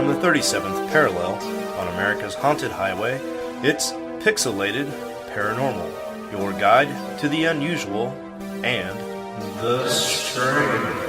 the 37th parallel on America's haunted highway, it's Pixelated Paranormal, your guide to the unusual and the strange.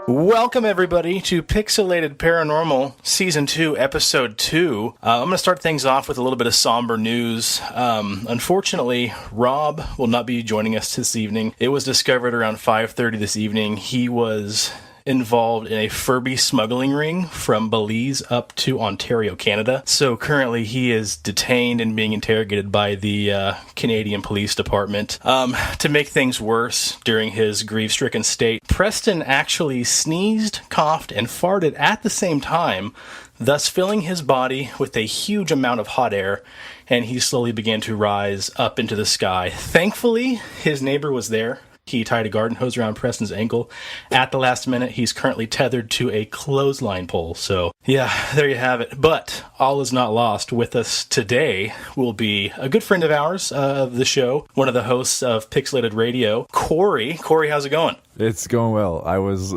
Welcome, everybody, to Pixelated Paranormal Season 2, Episode 2. I'm going to start things off with a little bit of somber news. Unfortunately, Rob will not be joining us this evening. It was discovered around 5:30 this evening. He was involved in a Furby smuggling ring from Belize up to Ontario, Canada. So currently he is detained and being interrogated by the Canadian Police Department. To make things worse, during his grief-stricken state, Preston actually sneezed, coughed, and farted at the same time, thus filling his body with a huge amount of hot air, and he slowly began to rise up into the sky. Thankfully, his neighbor was there. He tied a garden hose around Preston's ankle. At the last minute, he's currently tethered to a clothesline pole. So, yeah, there you have it. But all is not lost. With us today will be a good friend of ours of the show, one of the hosts of Pixelated Radio, Cory. Cory, how's it going? It's going well. I was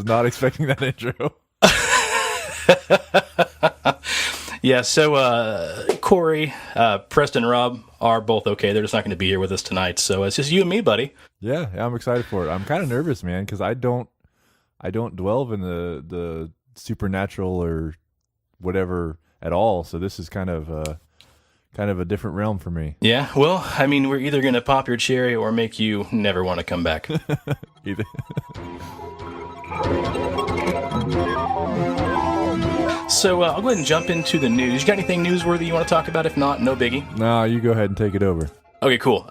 not expecting that intro. Yeah, so Cory, Preston, and Rob are both okay. They're just not going to be here with us tonight. So it's just you and me, buddy. Yeah, I'm excited for it. I'm kind of nervous, man, because I don't dwell in the supernatural or whatever at all. So this is kind of a different realm for me. Yeah, well, I mean, we're either going to pop your cherry or make you never want to come back. Either. So I'll go ahead and jump into the news. You got anything newsworthy you want to talk about? If not, no biggie. No, you go ahead and take it over. Okay, cool.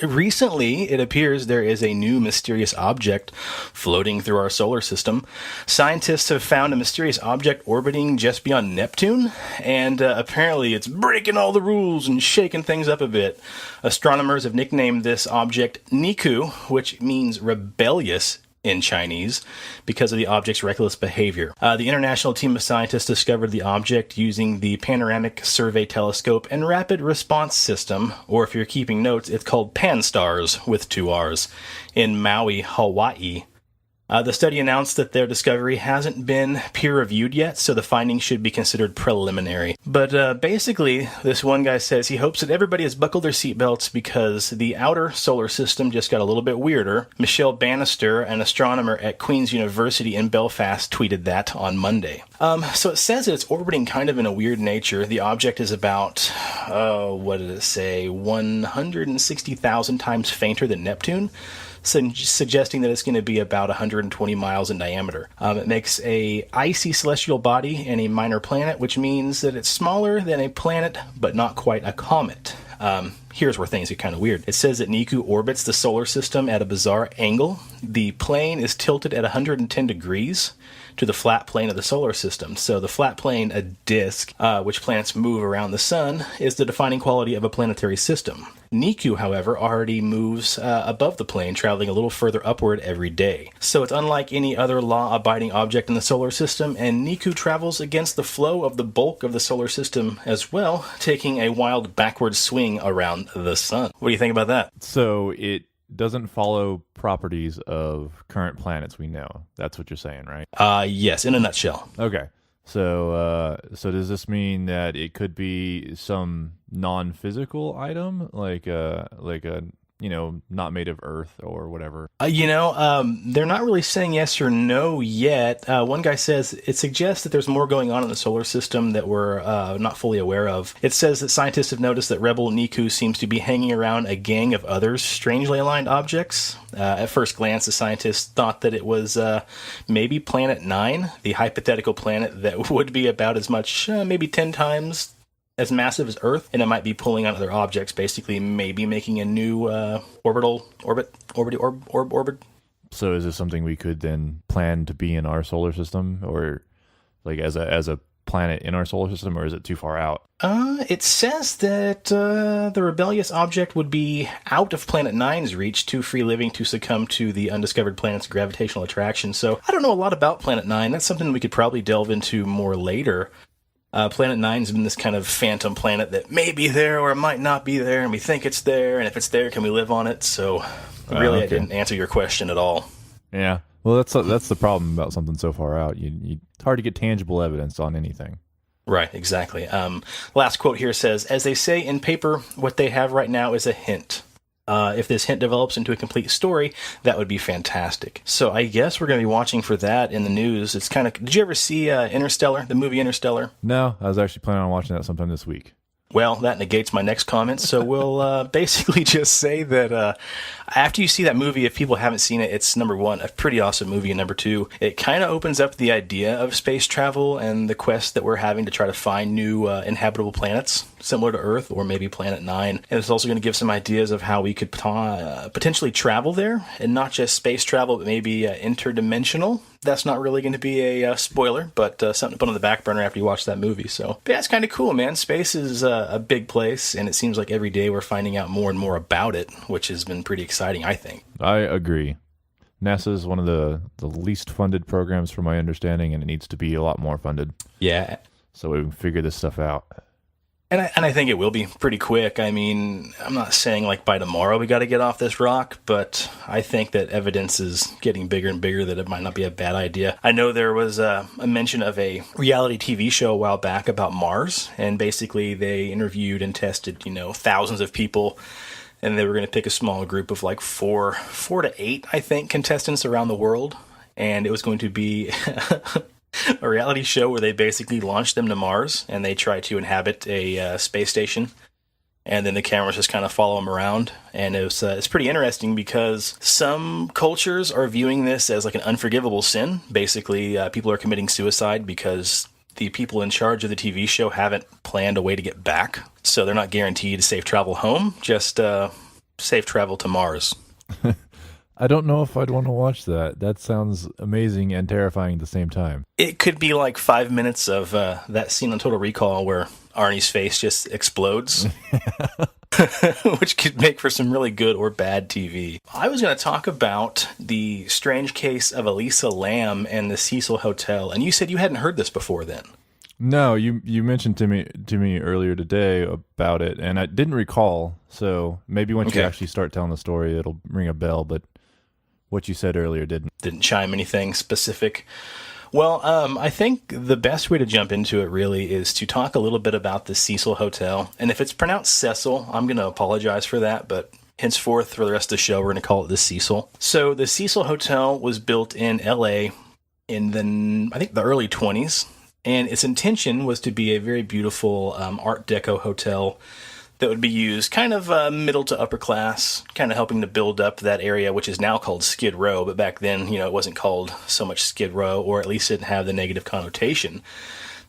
Recently, it appears there is a new mysterious object floating through our solar system. Scientists have found a mysterious object orbiting just beyond Neptune, and apparently it's breaking all the rules and shaking things up a bit. Astronomers have nicknamed this object Niku, which means rebellious in Chinese, because of the object's reckless behavior. The international team of scientists discovered the object using the Panoramic Survey Telescope and Rapid Response System, or if you're keeping notes, it's called PanSTARRS with 2 R's, in Maui, Hawaii. The study announced that their discovery hasn't been peer-reviewed yet, so the findings should be considered preliminary. But basically, this one guy says he hopes that everybody has buckled their seatbelts because the outer solar system just got a little bit weirder. Michelle Bannister, an astronomer at Queen's University in Belfast, tweeted that on Monday. So it says that it's orbiting kind of in a weird nature. The object is about, what did it say, 160,000 times fainter than Neptune, suggesting that it's going to be about 120 miles in diameter. It makes a icy celestial body and a minor planet, which means that it's smaller than a planet, but not quite a comet. Here's where things get kind of weird. It says that Niku orbits the solar system at a bizarre angle. The plane is tilted at 110 degrees to the flat plane of the solar system. So the flat plane, a disk, which planets move around the sun, is the defining quality of a planetary system. Niku, however, already moves above the plane, traveling a little further upward every day. So it's unlike any other law-abiding object in the solar system, and Niku travels against the flow of the bulk of the solar system as well, taking a wild backward swing around the sun. What do you think about that? So it doesn't follow properties of current planets we know. That's what you're saying, right? Yes, in a nutshell. Okay. So does this mean that it could be some non-physical item, like a not made of Earth or whatever? They're not really saying yes or no yet. One guy says it suggests that there's more going on in the solar system that we're not fully aware of. It says that scientists have noticed that Rebel Niku seems to be hanging around a gang of other strangely aligned objects. At first glance, the scientists thought that it was maybe Planet 9, the hypothetical planet that would be about as much, maybe 10 times as massive as Earth, and it might be pulling on other objects, basically maybe making a new orbit. So is this something we could then plan to be in our solar system, or like as a planet in our solar system, or is it too far out? It says that the rebellious object would be out of Planet 9's reach, too free living to succumb to the undiscovered planet's gravitational attraction. So I don't know a lot about Planet 9. That's something we could probably delve into more later. Planet 9's been this kind of phantom planet that may be there or it might not be there, and we think it's there, and if it's there, can we live on it? So, really, I didn't answer your question at all. Yeah. Well, that's the problem about something so far out. It's hard to get tangible evidence on anything. Right, exactly. Last quote here says, as they say in paper, what they have right now is a hint. If this hint develops into a complete story, that would be fantastic. So I guess we're going to be watching for that in the news. It's kind of... Did you ever see Interstellar, the movie Interstellar? No, I was actually planning on watching that sometime this week. Well, that negates my next comment, so we'll basically just say that after you see that movie, if people haven't seen it, it's, number one, a pretty awesome movie, and number two, it kind of opens up the idea of space travel and the quest that we're having to try to find new inhabitable planets, similar to Earth, or maybe Planet 9. And it's also going to give some ideas of how we could potentially travel there, and not just space travel, but maybe interdimensional. That's not really going to be a spoiler, but something to put on the back burner after you watch that movie. So, yeah, it's kind of cool, man. Space is a big place, and it seems like every day we're finding out more and more about it, which has been pretty exciting, I think. I agree. NASA is one of the least funded programs from my understanding, and it needs to be a lot more funded. Yeah. So we can figure this stuff out. And I think it will be pretty quick. I mean, I'm not saying like by tomorrow we got to get off this rock, but I think that evidence is getting bigger and bigger that it might not be a bad idea. I know there was a mention of a reality TV show a while back about Mars, and basically they interviewed and tested, thousands of people, and they were going to pick a small group of like four to eight, I think, contestants around the world, and it was going to be a reality show where they basically launched them to Mars and they try to inhabit a space station, and then the cameras just kind of follow them around. And it's pretty interesting because some cultures are viewing this as like an unforgivable sin. Basically, people are committing suicide because the people in charge of the TV show haven't planned a way to get back. So they're not guaranteed safe travel home, just safe travel to Mars. I don't know if I'd want to watch that. That sounds amazing and terrifying at the same time. It could be like 5 minutes of that scene on Total Recall where Arnie's face just explodes, which could make for some really good or bad TV. I was going to talk about the strange case of Elisa Lam and the Cecil Hotel, and you said you hadn't heard this before then. No, you mentioned to me earlier today about it, and I didn't recall. So maybe once you actually start telling the story, it'll ring a bell. But what you said earlier didn't chime anything specific. Well, I think the best way to jump into it really is to talk a little bit about the Cecil Hotel. And if it's pronounced Cecil, I'm going to apologize for that, but henceforth for the rest of the show, we're going to call it the Cecil. So the Cecil Hotel was built in LA in the early 20s. And its intention was to be a very beautiful Art Deco hotel that would be used kind of middle to upper class, kind of helping to build up that area, which is now called Skid Row. But back then, it wasn't called so much Skid Row, or at least it didn't have the negative connotation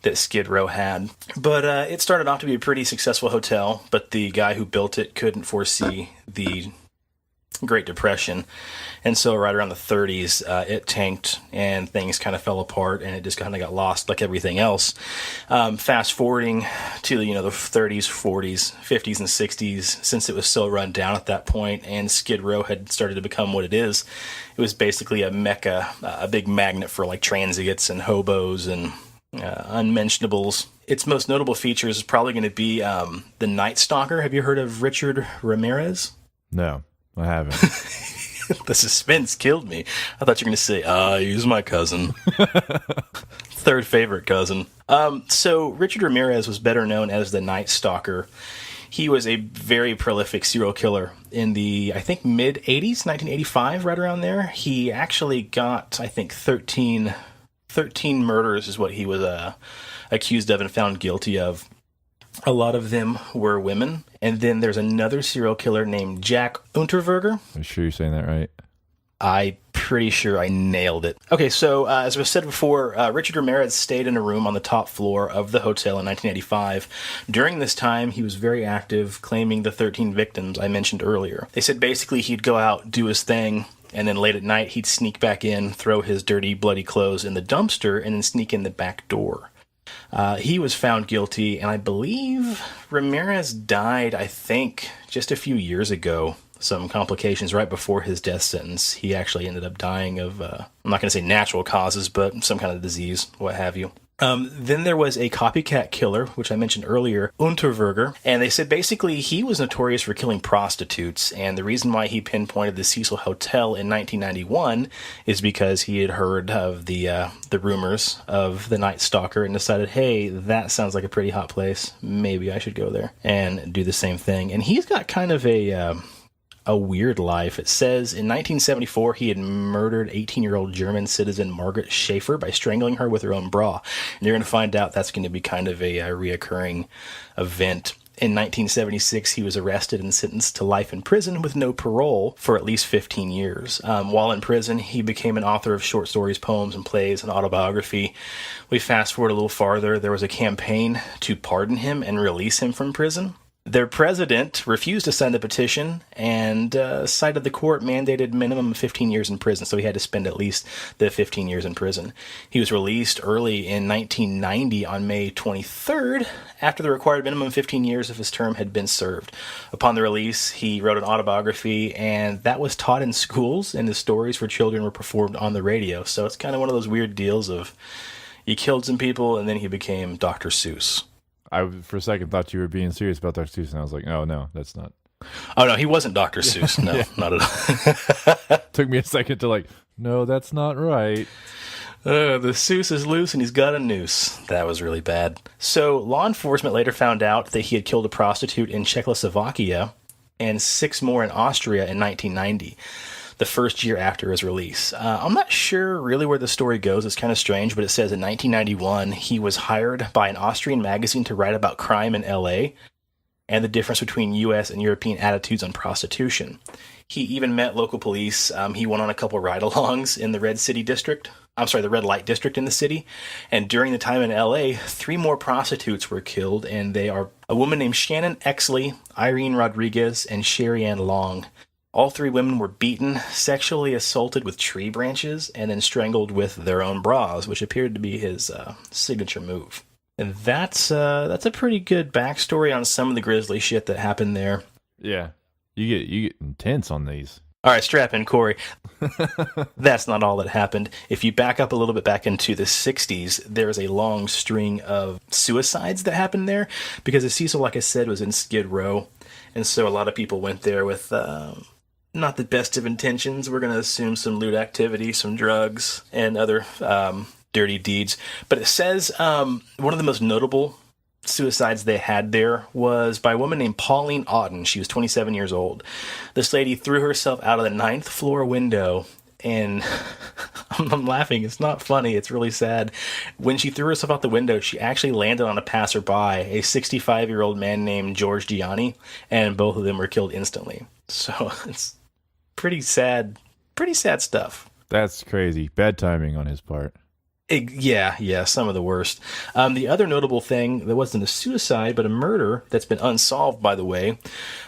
that Skid Row had. But it started off to be a pretty successful hotel, but the guy who built it couldn't foresee the Great Depression. And so right around the 30s, it tanked and things kind of fell apart, and it just kind of got lost like everything else. Fast forwarding to the 30s, 40s, 50s, and 60s, since it was so run down at that point and Skid Row had started to become what it is, it was basically a mecca, a big magnet for like transients and hobos and unmentionables. Its most notable features is probably going to be the Night Stalker. Have you heard of Richard Ramirez? No, I haven't. The suspense killed me. I thought you were going to say, he's my cousin. Third favorite cousin. So Richard Ramirez was better known as the Night Stalker. He was a very prolific serial killer in the, I think, mid-80s, 1985, right around there. He actually got, I think, 13 murders is what he was accused of and found guilty of. A lot of them were women. And then there's another serial killer named Jack Unterweger. Are you sure you're saying that right? I'm pretty sure I nailed it. Okay, so as was said before, Richard Ramirez stayed in a room on the top floor of the hotel in 1985. During this time, he was very active, claiming the 13 victims I mentioned earlier. They said basically he'd go out, do his thing, and then late at night he'd sneak back in, throw his dirty, bloody clothes in the dumpster, and then sneak in the back door. He was found guilty, and I believe Ramirez died, I think, just a few years ago. Some complications right before his death sentence. He actually ended up dying of, I'm not going to say natural causes, but some kind of disease, what have you. Then there was a copycat killer, which I mentioned earlier, Unterberger, and they said basically he was notorious for killing prostitutes, and the reason why he pinpointed the Cecil Hotel in 1991 is because he had heard of the rumors of the Night Stalker and decided, hey, that sounds like a pretty hot place. Maybe I should go there and do the same thing. And he's got kind of a weird life. It says in 1974 he had murdered 18-year-old German citizen Margaret Schaefer by strangling her with her own bra. And you're going to find out that's going to be kind of a reoccurring event. In 1976, he was arrested and sentenced to life in prison with no parole for at least 15 years. While in prison, he became an author of short stories, poems, and plays, and autobiography. We fast forward a little farther. There was a campaign to pardon him and release him from prison. Their president refused to sign the petition and cited the court mandated minimum of 15 years in prison, so he had to spend at least the 15 years in prison. He was released early in 1990 on May 23rd, after the required minimum 15 years of his term had been served. Upon the release, he wrote an autobiography, and that was taught in schools, and his stories for children were performed on the radio. So it's kind of one of those weird deals of he killed some people, and then he became Dr. Seuss. I, for a second, thought you were being serious about Dr. Seuss, and I was like, oh, no, that's not. Oh, no, he wasn't Dr. Seuss. No, not at all. Took me a second to no, that's not right. The Seuss is loose and he's got a noose. That was really bad. So law enforcement later found out that he had killed a prostitute in Czechoslovakia and 6 more in Austria in 1990. The first year after his release. I'm not sure really where the story goes. It's kind of strange, but it says in 1991, he was hired by an Austrian magazine to write about crime in LA and the difference between U.S. and European attitudes on prostitution. He even met local police. He went on a couple ride-alongs in the Red Light District in the city. And during the time in LA, 3 more prostitutes were killed, and they are a woman named Shannon Exley, Irene Rodriguez, and Sherry Ann Long. All 3 women were beaten, sexually assaulted with tree branches, and then strangled with their own bras, which appeared to be his signature move. And that's a pretty good backstory on some of the grisly shit that happened there. Yeah, you get intense on these. All right, strap in, Cory. That's not all that happened. If you back up a little bit back into the 60s, there is a long string of suicides that happened there, because the Cecil, like I said, was in Skid Row, and so a lot of people went there with not the best of intentions. We're going to assume some lewd activity, some drugs, and other dirty deeds. But it says one of the most notable suicides they had there was by a woman named Pauline Otten. She was 27 years old. This lady threw herself out of the 9th floor window, and I'm laughing. It's not funny. It's really sad. When she threw herself out the window, she actually landed on a passerby, a 65-year-old man named George Gianni, and both of them were killed instantly. So it's pretty sad stuff. That's crazy. Bad timing on his part. Yeah, some of the worst. The other notable thing, that wasn't a suicide, but a murder that's been unsolved, by the way.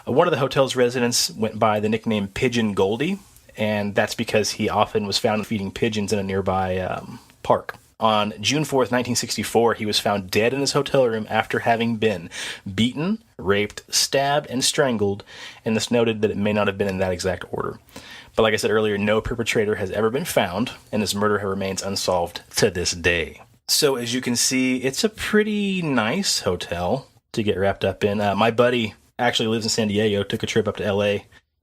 One of the hotel's residents went by the nickname Pigeon Goldie, and that's because he often was found feeding pigeons in a nearby park. On June 4th, 1964, he was found dead in his hotel room after having been beaten, raped, stabbed, and strangled, and it's noted that it may not have been in that exact order. But like I said earlier, no perpetrator has ever been found, and his murder remains unsolved to this day. So as you can see, it's a pretty nice hotel to get wrapped up in. My buddy actually lives in San Diego, took a trip up to LA,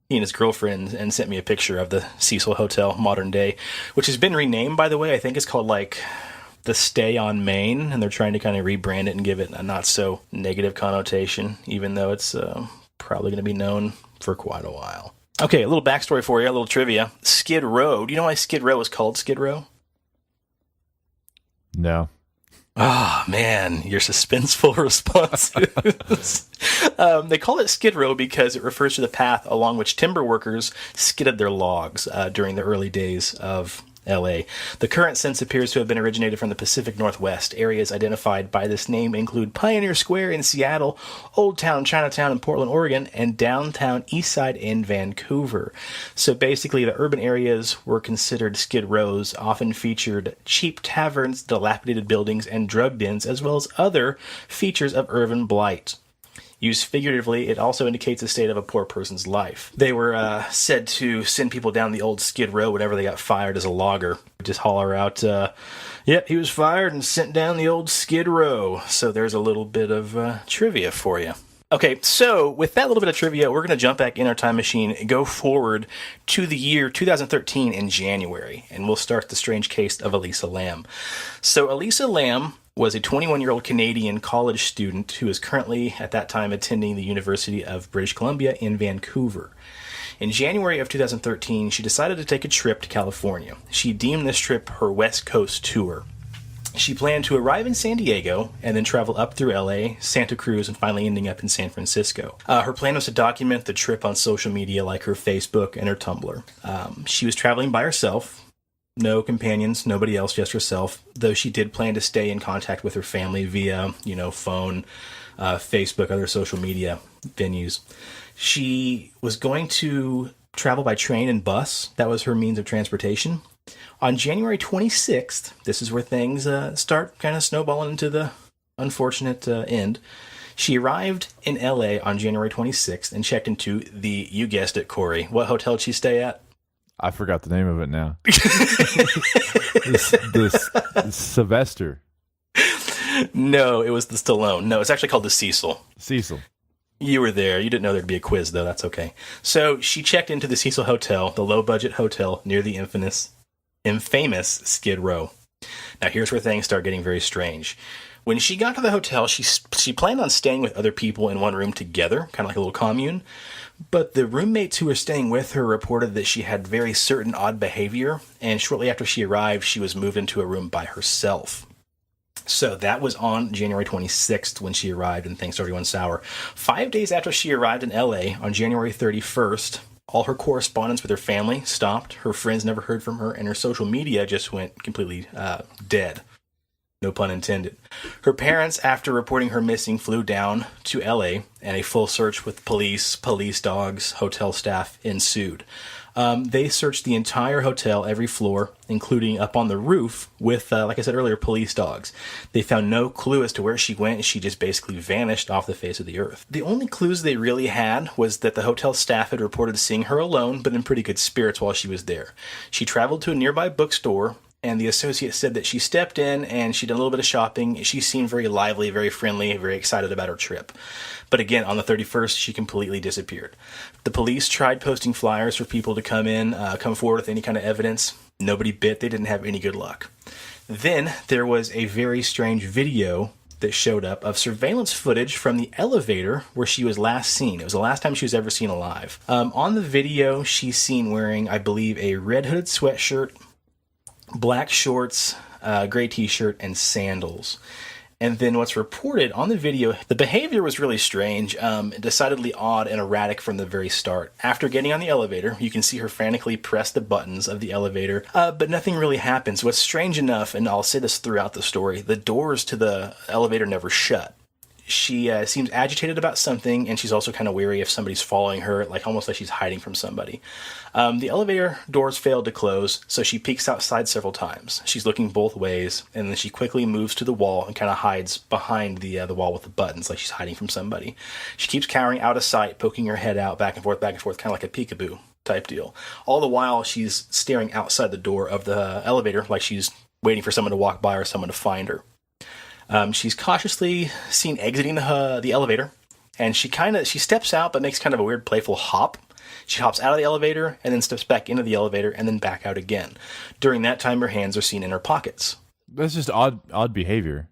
he and his girlfriend, and sent me a picture of the Cecil Hotel modern day, which has been renamed, by the way. I think it's called the Stay on Main, and they're trying to kind of rebrand it and give it a not so negative connotation, even though it's probably going to be known for quite a while. Okay, a little backstory for you, a little trivia. Skid Row. Do you know why Skid Row is called Skid Row? No. Oh, man, your suspenseful responses. They call it Skid Row because it refers to the path along which timber workers skidded their logs during the early days of L.A. The current sense appears to have been originated from the Pacific Northwest. Areas identified by this name include Pioneer Square in Seattle, Old Town Chinatown in Portland, Oregon, and downtown Eastside in Vancouver. So basically, the urban areas were considered skid rows, often featured cheap taverns, dilapidated buildings, and drug dens, as well as other features of urban blight. Used figuratively, it also indicates the state of a poor person's life. They were said to send people down the old Skid Row whenever they got fired as a logger. Just holler out, yep, he was fired and sent down the old Skid Row. So there's a little bit of trivia for you. Okay, so with that little bit of trivia, we're going to jump back in our time machine and go forward to the year 2013 in January, and we'll start the strange case of Elisa Lam. So Elisa Lam was a 21-year-old Canadian college student who is currently, at that time, attending the University of British Columbia in Vancouver. In January of 2013, she decided to take a trip to California. She deemed this trip her West Coast tour. She planned to arrive in San Diego and then travel up through LA, Santa Cruz, and finally ending up in San Francisco. Her plan was to document the trip on social media like her Facebook and her Tumblr. She was traveling by herself, no companions, nobody else, just herself, though she did plan to stay in contact with her family via, phone, Facebook, other social media venues. She was going to travel by train and bus. That was her means of transportation. On January 26th, this is where things start kind of snowballing into the unfortunate end. She arrived in LA on January 26th and checked into the, you guessed it, Cory. What hotel did she stay at? I forgot the name of it now. this Sylvester. No, it was the Stallone. No, it's actually called the Cecil. Cecil. You were there. You didn't know there'd be a quiz, though. That's okay. So she checked into the Cecil Hotel, the low-budget hotel near the infamous Skid Row. Now, here's where things start getting very strange. When she got to the hotel, she planned on staying with other people in one room together, kind of like a little commune. But the roommates who were staying with her reported that she had very certain odd behavior, and shortly after she arrived, she was moved into a room by herself. So that was on January 26th when she arrived, and things started going sour. 5 days after she arrived in LA, on January 31st, all her correspondence with her family stopped. Her friends never heard from her, and her social media just went completely dead. No pun intended. Her parents, after reporting her missing, flew down to LA, and a full search with police dogs, hotel staff ensued. They searched the entire hotel, every floor, including up on the roof with, like I said earlier, police dogs. They found no clue as to where she went. She just basically vanished off the face of the earth. The only clues they really had was that the hotel staff had reported seeing her alone, but in pretty good spirits while she was there. She traveled to a nearby bookstore, and the associate said that she stepped in and she did a little bit of shopping. She seemed very lively, very friendly, very excited about her trip. But again, on the 31st, she completely disappeared. The police tried posting flyers for people to come forward with any kind of evidence. Nobody bit. They didn't have any good luck. Then there was a very strange video that showed up of surveillance footage from the elevator where she was last seen. It was the last time she was ever seen alive. On the video, she's seen wearing, I believe, a red hooded sweatshirt, black shorts, gray t-shirt, and sandals. And then what's reported on the video, the behavior was really strange, decidedly odd and erratic from the very start. After getting on the elevator, you can see her frantically press the buttons of the elevator, but nothing really happens. What's strange enough, and I'll say this throughout the story, the doors to the elevator never shut. She seems agitated about something, and she's also kind of wary if somebody's following her, almost like she's hiding from somebody. The elevator doors failed to close, so she peeks outside several times. She's looking both ways, and then she quickly moves to the wall and kind of hides behind the wall with the buttons, like she's hiding from somebody. She keeps cowering out of sight, poking her head out back and forth, kind of like a peekaboo type deal. All the while, she's staring outside the door of the elevator like she's waiting for someone to walk by or someone to find her. She's cautiously seen exiting the elevator, and she steps out but makes kind of a weird playful hop. She hops out of the elevator and then steps back into the elevator and then back out again. During that time, her hands are seen in her pockets. That's just odd behavior.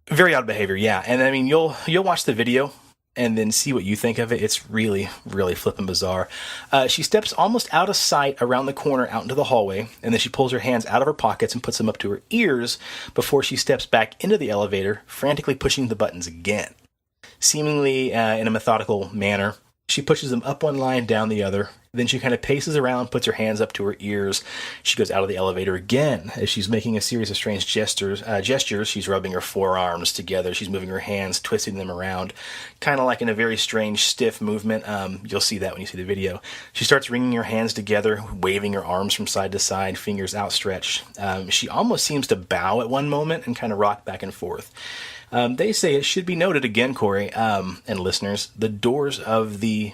Very odd behavior, yeah. And I mean, you'll watch the video and then see what you think of it. It's really, really flippin' bizarre. She steps almost out of sight around the corner out into the hallway, and then she pulls her hands out of her pockets and puts them up to her ears before she steps back into the elevator, frantically pushing the buttons again. Seemingly in a methodical manner, she pushes them up one line, down the other, Then she kind of paces around, puts her hands up to her ears. She goes out of the elevator again. As she's making a series of strange gestures, she's rubbing her forearms together. She's moving her hands, twisting them around, kind of like in a very strange, stiff movement. You'll see that when you see the video. She starts wringing her hands together, waving her arms from side to side, fingers outstretched. She almost seems to bow at one moment and kind of rock back and forth. They say it should be noted again, Cory, and listeners, the doors of the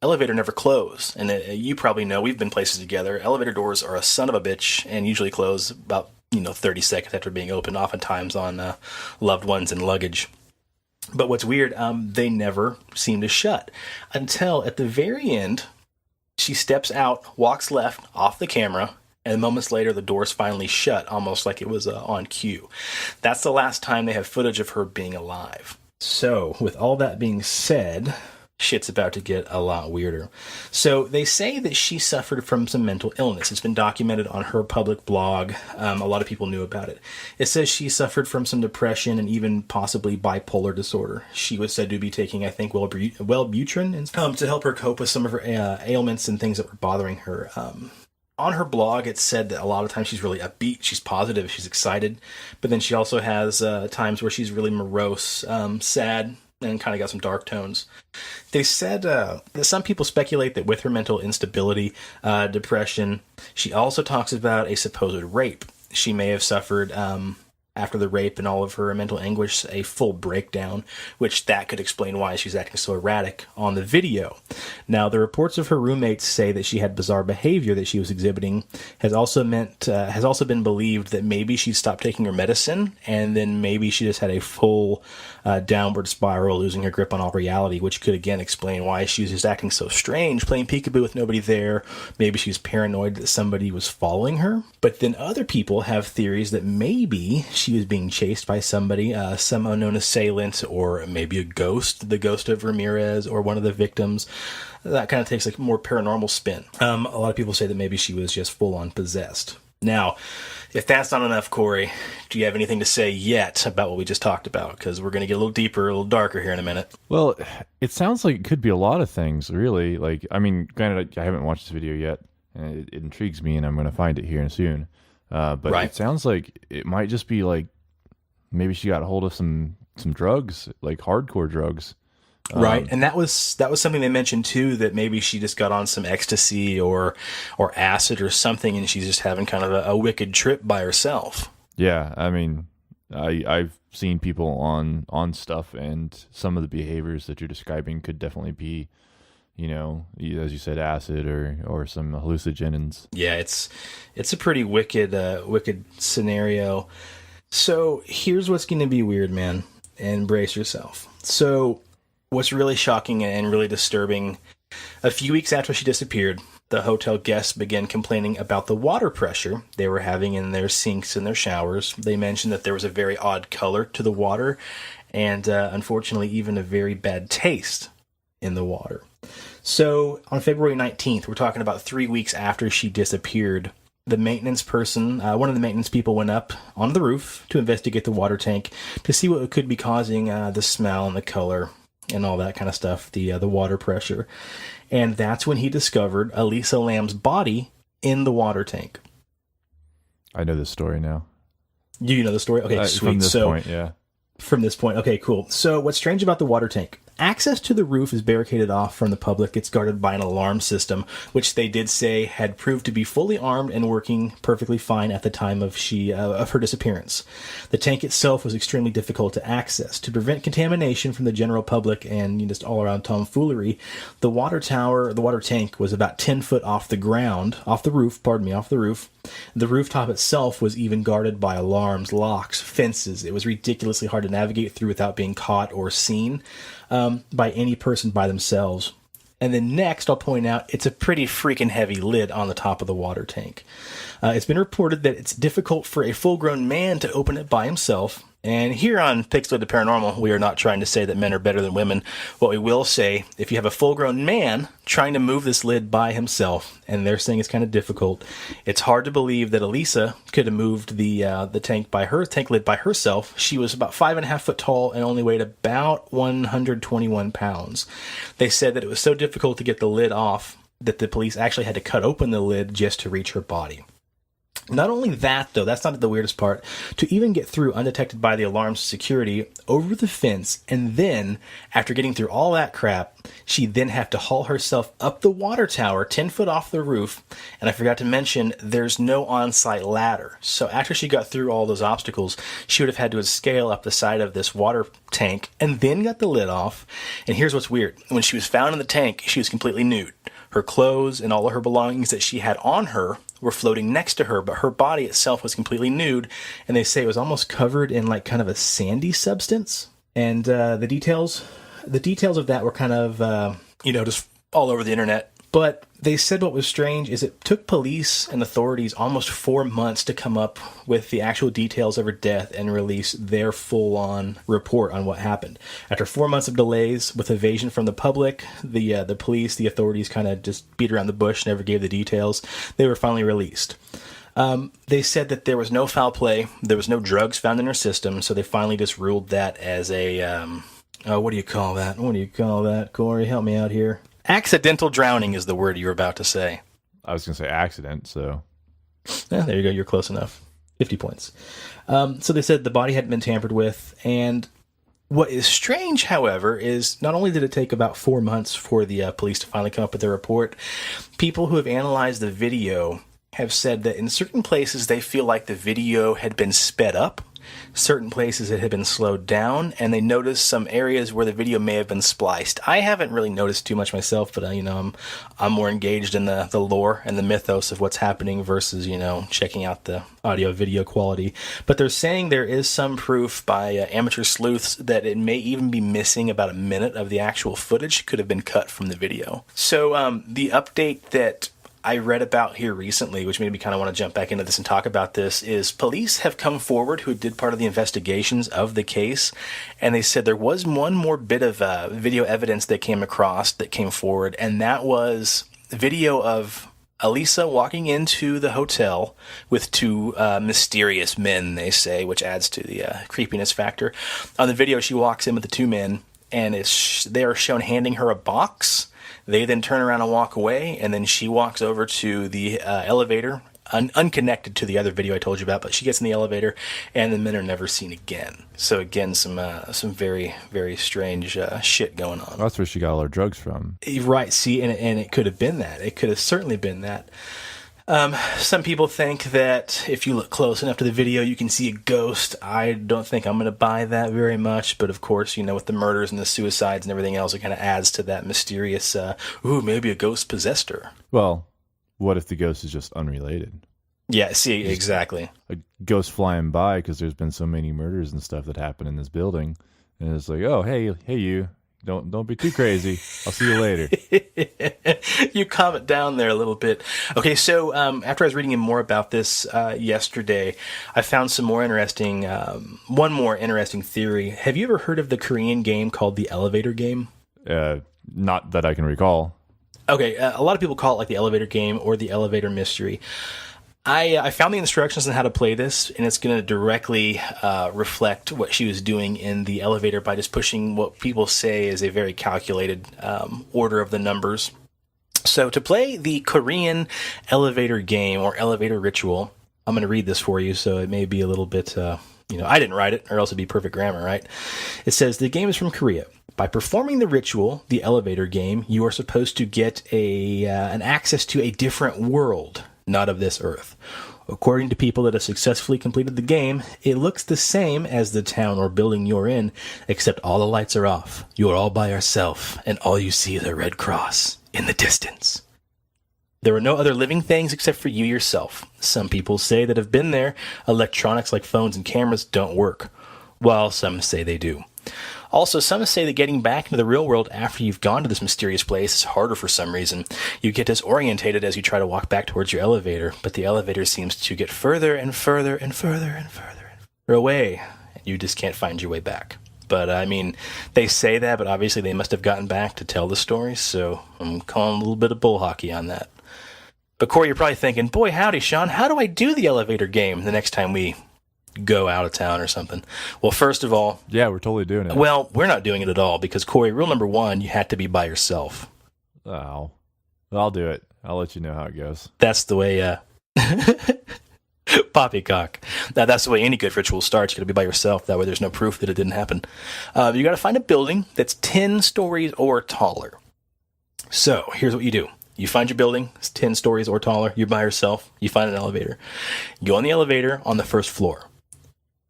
elevator never close. And you probably know, we've been places together. Elevator doors are a son of a bitch and usually close about 30 seconds after being opened, oftentimes on loved ones and luggage. But what's weird, they never seem to shut until at the very end, she steps out, walks left off the camera, and moments later the doors finally shut, almost like it was on cue. That's the last time they have footage of her being alive. So, with all that being said, shit's about to get a lot weirder. So they say that she suffered from some mental illness. It's been documented on her public blog. A lot of people knew about it. It says she suffered from some depression and even possibly bipolar disorder. She was said to be taking, I think, Wellbutrin to help her cope with some of her ailments and things that were bothering her. On her blog, it said that a lot of times she's really upbeat, she's positive, she's excited, but then she also has times where she's really morose, sad, and kind of got some dark tones. They said that some people speculate that with her mental instability, depression, she also talks about a supposed rape. She may have suffered, after the rape and all of her mental anguish, a full breakdown, which that could explain why she's acting so erratic on the video. Now, the reports of her roommates say that she had bizarre behavior that she was exhibiting has also been believed that maybe she stopped taking her medicine, and then maybe she just had a full downward spiral, losing her grip on all reality, which could again explain why she was just acting so strange, playing peekaboo with nobody there. Maybe she was paranoid that somebody was following her. But then other people have theories that maybe she was being chased by somebody, some unknown assailant, or maybe a ghost, the ghost of Ramirez, or one of the victims. That kind of takes a more paranormal spin. A lot of people say that maybe she was just full-on possessed. Now, if that's not enough, Cory, do you have anything to say yet about what we just talked about? Because we're going to get a little deeper, a little darker here in a minute. Well, it sounds like it could be a lot of things, really. Like, I mean, granted, I haven't watched this video yet, and it intrigues me, and I'm going to find it here soon. But right. It sounds like it might just be like maybe she got a hold of some drugs, like hardcore drugs. Right, and that was something they mentioned too, that maybe she just got on some ecstasy or acid or something, and she's just having kind of a wicked trip by herself. Yeah, I mean, I've seen people on stuff, and some of the behaviors that you're describing could definitely be, as you said, acid or some hallucinogens. Yeah, it's a pretty wicked scenario. So here's what's going to be weird, man, and brace yourself. So what's really shocking and really disturbing, a few weeks after she disappeared, the hotel guests began complaining about the water pressure they were having in their sinks and their showers. They mentioned that there was a very odd color to the water and, unfortunately, even a very bad taste in the water. So on February 19th, we're talking about 3 weeks after she disappeared, the maintenance person, one of the maintenance people, went up on the roof to investigate the water tank to see what could be causing the smell and the color and all that kind of stuff, the water pressure. And that's when he discovered Elisa Lam's body in the water tank. I know this story now. You know the story? Okay, sweet. From this point, yeah. From this point. Okay, cool. So what's strange about the water tank? Access to the roof is barricaded off from the public. It's guarded by an alarm system, which they did say had proved to be fully armed and working perfectly fine at the time of her disappearance. The tank itself was extremely difficult to access. To prevent contamination from the general public and just all-around tomfoolery, the water tank was about 10 foot off the roof. The rooftop itself was even guarded by alarms, locks, fences. It was ridiculously hard to navigate through without being caught or seen by any person by themselves. And then next, I'll point out, it's a pretty freaking heavy lid on the top of the water tank. It's been reported that it's difficult for a full-grown man to open it by himself. And here on Pixelated Paranormal, we are not trying to say that men are better than women. What we will say, if you have a full-grown man trying to move this lid by himself, and they're saying it's kind of difficult, it's hard to believe that Elisa could have moved the tank lid by herself. She was about 5.5 foot tall and only weighed about 121 pounds. They said that it was so difficult to get the lid off that the police actually had to cut open the lid just to reach her body. Not only that, though, that's not the weirdest part. To even get through undetected by the alarm security over the fence, and then, after getting through all that crap, she then had to haul herself up the water tower 10 foot off the roof. And I forgot to mention, there's no on-site ladder. So after she got through all those obstacles, she would have had to scale up the side of this water tank and then got the lid off. And here's what's weird. When she was found in the tank, she was completely nude. Her clothes and all of her belongings that she had on her were floating next to her, but her body itself was completely nude, and they say it was almost covered in like kind of a sandy substance. And the details of that were kind of, just all over the internet. But they said what was strange is it took police and authorities almost 4 months to come up with the actual details of her death and release their full-on report on what happened. After 4 months of delays with evasion from the public, the police, the authorities kind of just beat around the bush, never gave the details. They were finally released. They said that there was no foul play, there was no drugs found in her system, so they finally just ruled that as a, what do you call that? What do you call that, Cory? Help me out here. Accidental drowning is the word you were about to say. I was going to say accident, so... Yeah, there you go. You're close enough. 50 points. So they said the body hadn't been tampered with. And what is strange, however, is not only did it take about 4 months for the police to finally come up with their report, people who have analyzed the video have said that in certain places they feel like the video had been sped up. Certain places it had been slowed down, and they noticed some areas where the video may have been spliced. I haven't really noticed too much myself, but I'm more engaged in the lore and the mythos of what's happening versus checking out the audio video quality. But they're saying there is some proof by amateur sleuths that it may even be missing about a minute of the actual footage. Could have been cut from the video. So the update that I read about here recently, which made me kind of want to jump back into this and talk about this, is police have come forward who did part of the investigations of the case, and they said there was one more bit of video evidence they came across that came forward, and that was video of Elisa walking into the hotel with two mysterious men, they say, which adds to the creepiness factor. On the video, she walks in with the two men, and they are shown handing her a box. They then turn around and walk away, and then she walks over to the elevator, unconnected to the other video I told you about, but she gets in the elevator, and the men are never seen again. So again, some very, very strange shit going on. Well, that's where she got all her drugs from. Right, see, and it could have been that. It could have certainly been that. Some people think that if you look close enough to the video, you can see a ghost. I don't think I'm going to buy that very much, but of course, with the murders and the suicides and everything else, it kind of adds to that mysterious, maybe a ghost possessed her. Well, what if the ghost is just unrelated? Yeah, see, exactly. A ghost flying by because there's been so many murders and stuff that happen in this building, and it's like, oh, hey, you. Don't be too crazy. I'll see you later. You calm it down there a little bit. Okay, so after I was reading more about this yesterday, I found some more interesting, one more interesting theory. Have you ever heard of the Korean game called the Elevator Game? Not that I can recall. Okay, a lot of people call it like the Elevator Game or the Elevator Mystery. I found the instructions on how to play this, and it's going to directly reflect what she was doing in the elevator by just pushing what people say is a very calculated order of the numbers. So to play the Korean elevator game or elevator ritual, I'm going to read this for you, so it may be a little bit, I didn't write it, or else it'd be perfect grammar, right? It says, the game is from Korea. By performing the ritual, the elevator game, you are supposed to get an access to a different world, not of this earth. According to people that have successfully completed the game, it looks the same as the town or building you're in, except all the lights are off. You are all by yourself, and all you see is a red cross in the distance. There are no other living things except for you yourself. Some people say that have been there, electronics like phones and cameras don't work, while some say they do. Also, some say that getting back into the real world after you've gone to this mysterious place is harder for some reason. You get disorientated as you try to walk back towards your elevator, but the elevator seems to get further and further and further and further and further away, and you just can't find your way back. But, they say that, but obviously they must have gotten back to tell the story, so I'm calling a little bit of bull hockey on that. But, Cory, you're probably thinking, boy, howdy, Shawn, how do I do the elevator game the next time we go out of town or something? Well, first of all... Yeah, we're totally doing it. Well, we're not doing it at all because, Cory, rule number one, you had to be by yourself. Oh. Well, I'll do it. I'll let you know how it goes. That's the way, poppycock. That's the way any good ritual starts. You got to be by yourself. That way there's no proof that it didn't happen. You got to find a building that's 10 stories or taller. So here's what you do. You find your building, it's 10 stories or taller. You're by yourself. You find an elevator. Go on the elevator on the first floor.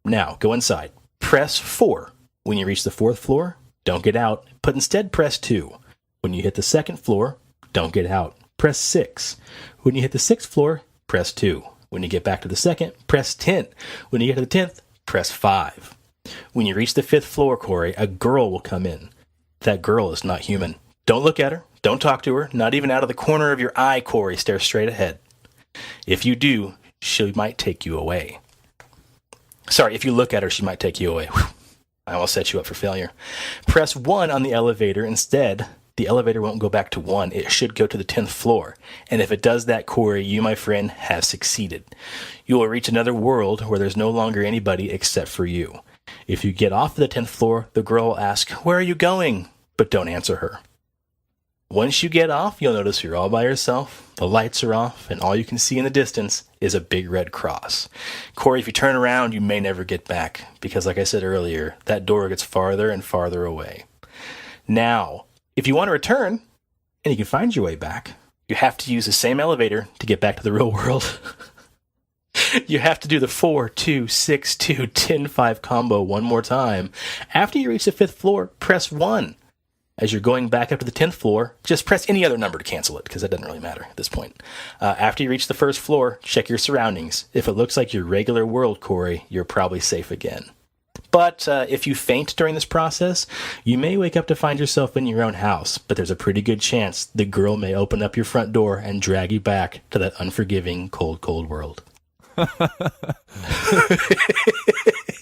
Now, go inside. Press 4. When you reach the 4th floor, don't get out, but instead press 2. When you hit the 2nd floor, don't get out. Press 6. When you hit the 6th floor, press 2. When you get back to the 2nd, press 10. When you get to the 10th, press 5. When you reach the 5th floor, Cory, a girl will come in. That girl is not human. Don't look at her. Don't talk to her. Not even out of the corner of your eye, Cory. Stare straight ahead. If you do, she might take you away. Sorry, if you look at her, she might take you away. Whew. I almost set you up for failure. Press 1 on the elevator instead. The elevator won't go back to 1. It should go to the 10th floor. And if it does that, Cory, you, my friend, have succeeded. You will reach another world where there's no longer anybody except for you. If you get off the 10th floor, the girl will ask, "Where are you going?" But don't answer her. Once you get off, you'll notice you're all by yourself, the lights are off, and all you can see in the distance is a big red cross. Cory, if you turn around, you may never get back, because like I said earlier, that door gets farther and farther away. Now, if you want to return, and you can find your way back, you have to use the same elevator to get back to the real world. You have to do the 4, 2, 6, 2, 10, 5 combo one more time. After you reach the 5th floor, press 1. As you're going back up to the 10th floor, just press any other number to cancel it, because that doesn't really matter at this point. After you reach the 1st floor, check your surroundings. If it looks like your regular world, Cory, you're probably safe again. But if you faint during this process, you may wake up to find yourself in your own house, but there's a pretty good chance the girl may open up your front door and drag you back to that unforgiving, cold, cold world.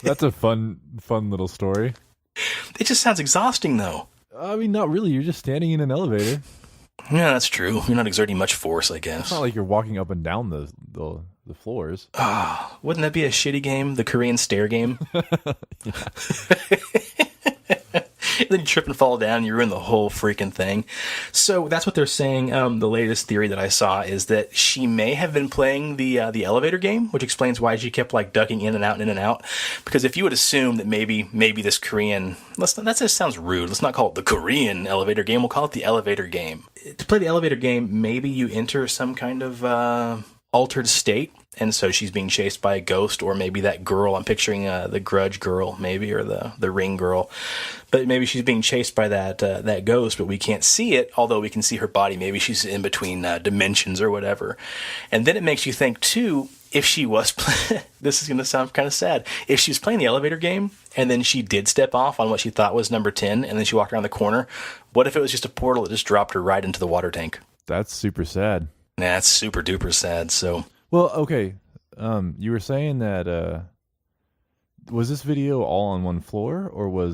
That's a fun little story. It just sounds exhausting, though. I mean, not really. You're just standing in an elevator. Yeah, that's true. You're not exerting much force, I guess. It's not like you're walking up and down the floors. Wouldn't that be a shitty game? The Korean stare game? Then you trip and fall down and you ruin the whole freaking thing. So that's what they're saying. The latest theory that I saw is that she may have been playing the elevator game, which explains why she kept like ducking in and out and in and out. Because if you would assume that maybe this Korean, that just sounds rude. Let's not call it the Korean elevator game. We'll call it the elevator game. To play the elevator game, maybe you enter some kind of altered state. And so she's being chased by a ghost, or maybe that girl. I'm picturing the Grudge girl, maybe, or the Ring girl. But maybe she's being chased by that ghost, but we can't see it, although we can see her body. Maybe she's in between dimensions or whatever. And then it makes you think, too, if she was this is going to sound kind of sad. If she was playing the elevator game, and then she did step off on what she thought was number 10, and then she walked around the corner, what if it was just a portal that just dropped her right into the water tank? That's super sad. That's super duper sad, so... Well, okay. You were saying that was this video all on one floor, or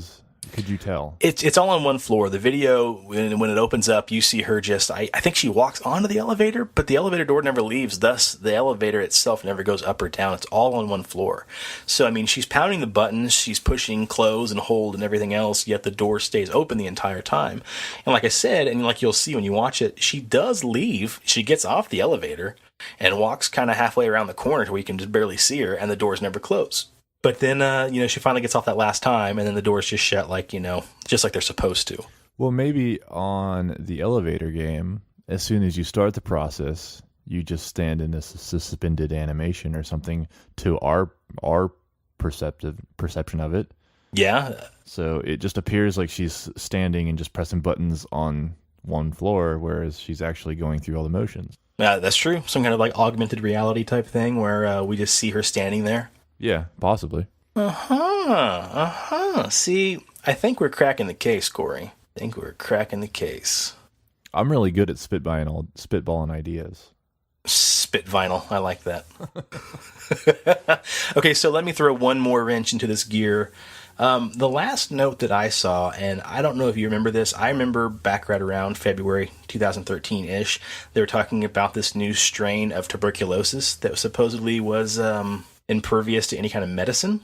could you tell? It's all on one floor. The video, when it opens up, you see her just, I think she walks onto the elevator, but the elevator door never leaves. Thus, the elevator itself never goes up or down. It's all on one floor. So, I mean, she's pounding the buttons, she's pushing close and hold and everything else, yet the door stays open the entire time. And like I said, and like you'll see when you watch it, she does leave. She gets off the elevator and walks kind of halfway around the corner to where you can just barely see her, and the doors never close. But then, she finally gets off that last time, and then the doors just shut just like they're supposed to. Well, maybe on the elevator game, as soon as you start the process, you just stand in this suspended animation or something to our perception of it. Yeah. So it just appears like she's standing and just pressing buttons on one floor, whereas she's actually going through all the motions. That's true. Some kind of like augmented reality type thing where we just see her standing there. Yeah, possibly. See, I think we're cracking the case, Cory. I think we're cracking the case. I'm really good at spitballing ideas. Spit vinyl. I like that. Okay, so let me throw one more wrench into this gear. The last note that I saw, and I don't know if you remember this, I remember back right around February 2013-ish, they were talking about this new strain of tuberculosis that supposedly was impervious to any kind of medicine.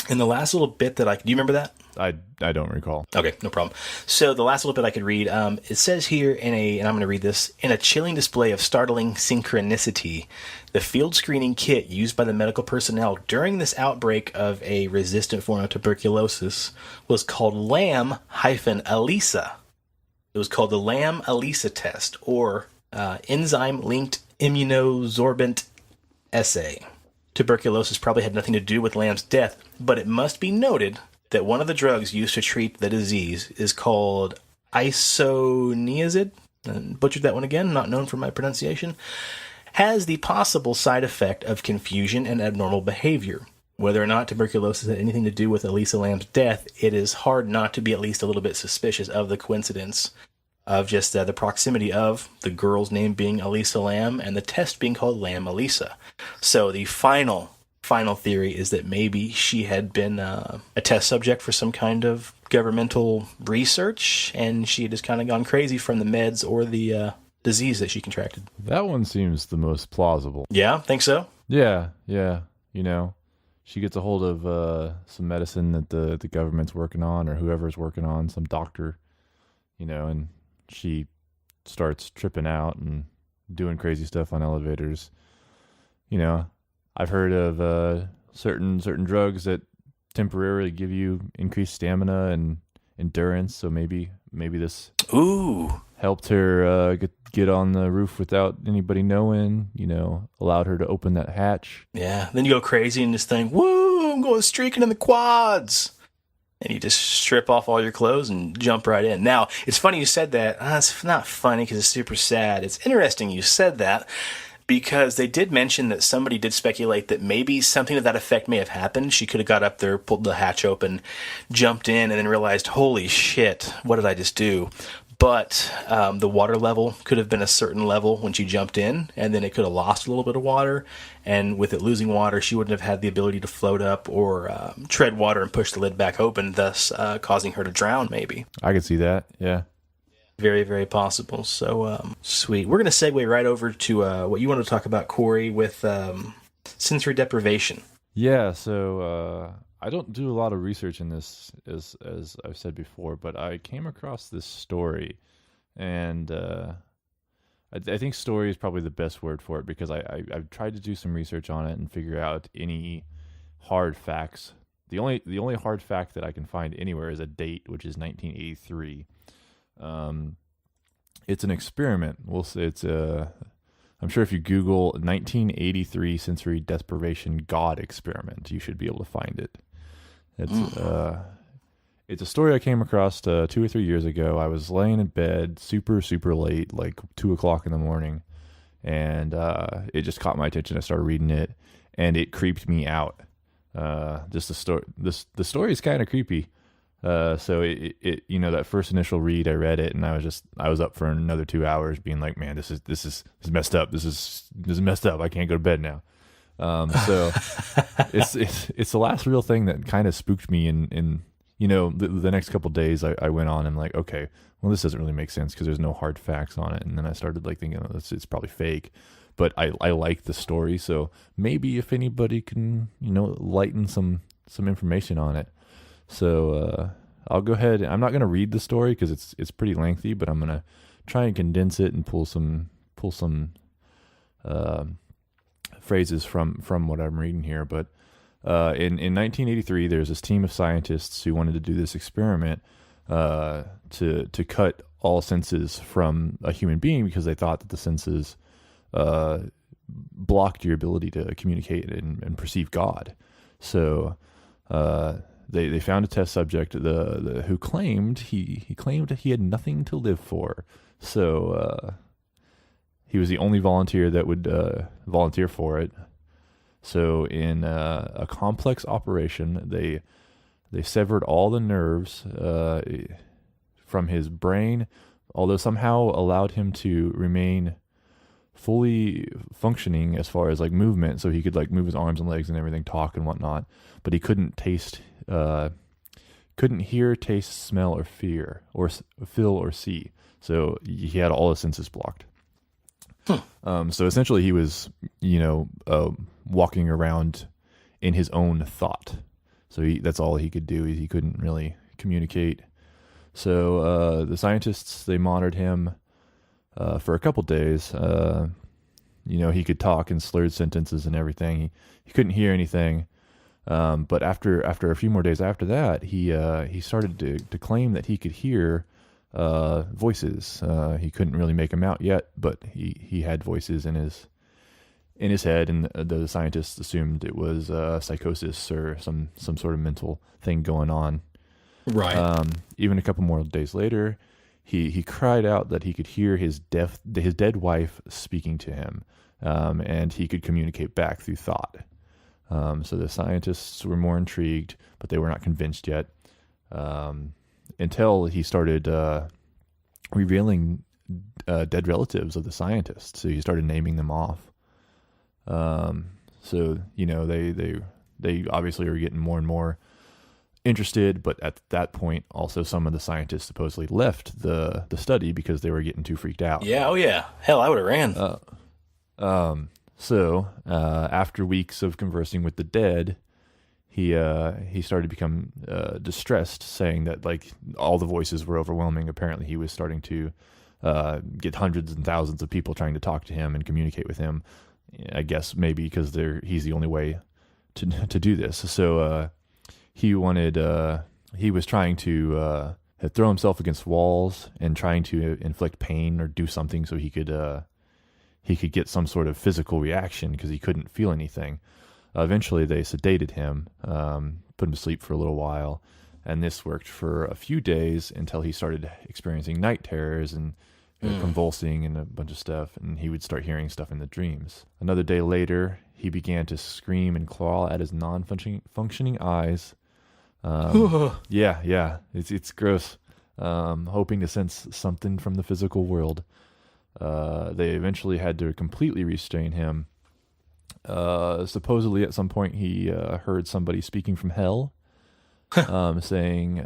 And the last little bit do you remember that? I don't recall. Okay, no problem. So the last little bit I could read, it says here and I'm going to read this, in a chilling display of startling synchronicity, the field screening kit used by the medical personnel during this outbreak of a resistant form of tuberculosis was called Lam-ELISA. It was called the Lam-ELISA test, or enzyme-linked immunosorbent assay. Tuberculosis probably had nothing to do with Lam's death, but it must be noted that one of the drugs used to treat the disease is called isoniazid, butchered that one again, not known for my pronunciation, has the possible side effect of confusion and abnormal behavior. Whether or not tuberculosis had anything to do with Elisa Lam's death, it is hard not to be at least a little bit suspicious of the coincidence of just the proximity of the girl's name being Elisa Lam and the test being called Lam-ELISA. So the final theory is that maybe she had been a test subject for some kind of governmental research, and she had just kind of gone crazy from the meds or the disease that she contracted. That one seems the most plausible. Yeah, think so? Yeah. You know, she gets a hold of some medicine that the government's working on, or whoever's working on, some doctor, you know, and she starts tripping out and doing crazy stuff on elevators. You know, I've heard of certain drugs that temporarily give you increased stamina and endurance. So maybe this helped her get on the roof without anybody knowing. You know, allowed her to open that hatch. Yeah. Then you go crazy and just think, "Woo! I'm going streaking in the quads." And you just strip off all your clothes and jump right in. Now, it's funny you said that. It's not funny because it's super sad. It's interesting you said that, because they did mention that somebody did speculate that maybe something to that effect may have happened. She could have got up there, pulled the hatch open, jumped in, and then realized, holy shit, what did I just do? But the water level could have been a certain level when she jumped in, and then it could have lost a little bit of water. And with it losing water, she wouldn't have had the ability to float up or tread water and push the lid back open, thus causing her to drown, maybe. I could see that, yeah. Very, very possible. So, sweet. We're going to segue right over to what you want to talk about, Cory, with sensory deprivation. Yeah, so I don't do a lot of research in this, as I've said before, but I came across this story, and I think story is probably the best word for it, because I've tried to do some research on it and figure out any hard facts. The only hard fact that I can find anywhere is a date, which is 1983. It's an experiment. We'll say it's I'm sure if you Google 1983 sensory deprivation God experiment, you should be able to find it. It's a story I came across 2 or 3 years ago. I was laying in bed super late, like 2:00 in the morning, and it just caught my attention. I started reading it, and it creeped me out. Just the story. The story is kind of creepy. So it you know, that first initial read, I read it, and I was up for another 2 hours, being like, man, this is messed up. This is messed up. I can't go to bed now. So it's the last real thing that kind of spooked me. In you know, the next couple of days, I went on and like, okay, well, this doesn't really make sense because there's no hard facts on it. And then I started like thinking, oh, it's probably fake. But I like the story, so maybe if anybody can, you know, lighten some information on it. So I'll go ahead. I'm not going to read the story because it's pretty lengthy, but I'm going to try and condense it and pull some phrases from what I'm reading here. But in 1983, there's this team of scientists who wanted to do this experiment to cut all senses from a human being, because they thought that the senses blocked your ability to communicate and perceive God. So they found a test subject who claimed he claimed he had nothing to live for. So he was the only volunteer that would volunteer for it. So in a complex operation, they severed all the nerves from his brain, although somehow allowed him to remain fully functioning as far as like movement, so he could like move his arms and legs and everything, talk and whatnot, but he couldn't hear, taste, smell, or feel or see. So he had all his senses blocked. So essentially he was, you know, walking around in his own thought. So that's all he could do. He couldn't really communicate. So the scientists, they monitored him for a couple days. He could talk in slurred sentences and everything. He couldn't hear anything. But after a few more days after that, he started to claim that he could hear voices. He couldn't really make them out yet, but he had voices in his head, and the scientists assumed it was psychosis or some sort of mental thing going on. Right. Even a couple more days later, he cried out that he could hear his dead wife speaking to him, and he could communicate back through thought. So the scientists were more intrigued, but they were not convinced yet, until he started revealing dead relatives of the scientists. So he started naming them off. So they obviously were getting more and more interested, but at that point, also some of the scientists supposedly left the study because they were getting too freaked out. Yeah, oh yeah. Hell, I would have ran. So after weeks of conversing with the dead, he started to become distressed, saying that like all the voices were overwhelming. Apparently, he was starting to get hundreds and thousands of people trying to talk to him and communicate with him. I guess maybe because he's the only way to do this. So he was trying to throw himself against walls and trying to inflict pain or do something so he could get some sort of physical reaction because he couldn't feel anything. Eventually, they sedated him, put him to sleep for a little while, and this worked for a few days until he started experiencing night terrors and convulsing and a bunch of stuff, and he would start hearing stuff in the dreams. Another day later, he began to scream and claw at his non-functioning eyes. Yeah, it's gross. Hoping to sense something from the physical world. They eventually had to completely restrain him. Supposedly at some point he heard somebody speaking from hell, saying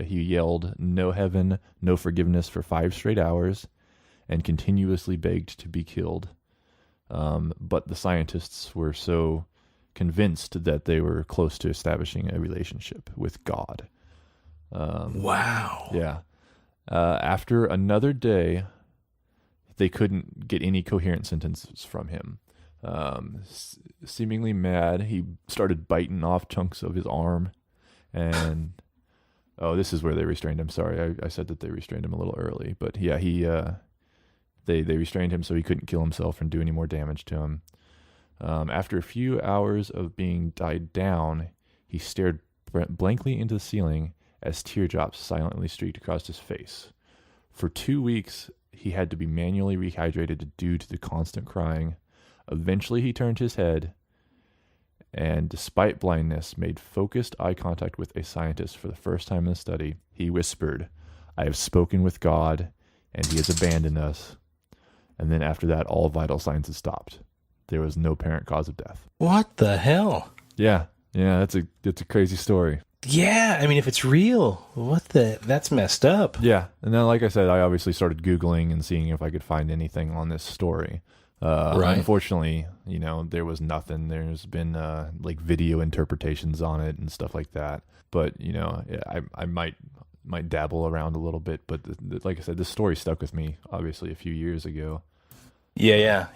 he yelled, "No heaven, no forgiveness" for 5 straight hours and continuously begged to be killed. But the scientists were so convinced that they were close to establishing a relationship with God. Wow. Yeah. After another day, they couldn't get any coherent sentences from him. Seemingly mad, he started biting off chunks of his arm. And, this is where they restrained him. Sorry, I said that they restrained him a little early. But yeah, they restrained him so he couldn't kill himself and do any more damage to him. After a few hours of being tied down, he stared blankly into the ceiling as teardrops silently streaked across his face. For 2 weeks, he had to be manually rehydrated due to the constant crying. Eventually, he turned his head and, despite blindness, made focused eye contact with a scientist for the first time in the study. He whispered, "I have spoken with God, and he has abandoned us." And then after that, all vital signs had stopped. There was no apparent cause of death. What the hell? Yeah, that's a crazy story. Yeah, I mean, if it's real, that's messed up. Yeah, and then like I said, I obviously started Googling and seeing if I could find anything on this story. Right. Unfortunately, there was nothing. There's been like video interpretations on it and stuff like that. But I might dabble around a little bit. But like I said, this story stuck with me obviously a few years ago. Yeah.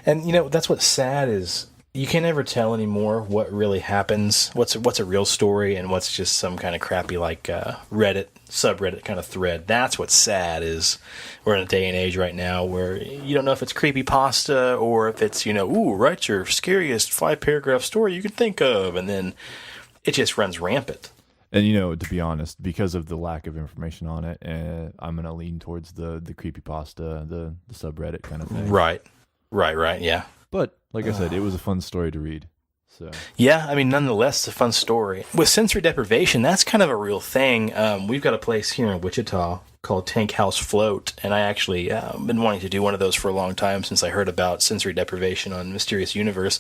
And that's what's sad is you can never tell anymore what really happens, what's a real story and what's just some kind of crappy like Reddit, subreddit kind of thread. That's what's sad is we're in a day and age right now where you don't know if it's creepypasta or if it's, write your scariest 5-paragraph story you can think of, and then it just runs rampant. And, to be honest, because of the lack of information on it, I'm going to lean towards the creepypasta, the subreddit kind of thing. Right, yeah. But, like I said, it was a fun story to read. So yeah, I mean, nonetheless, it's a fun story. With sensory deprivation, that's kind of a real thing. We've got a place here in Wichita called Tank House Float, and I actually been wanting to do one of those for a long time since I heard about sensory deprivation on Mysterious Universe.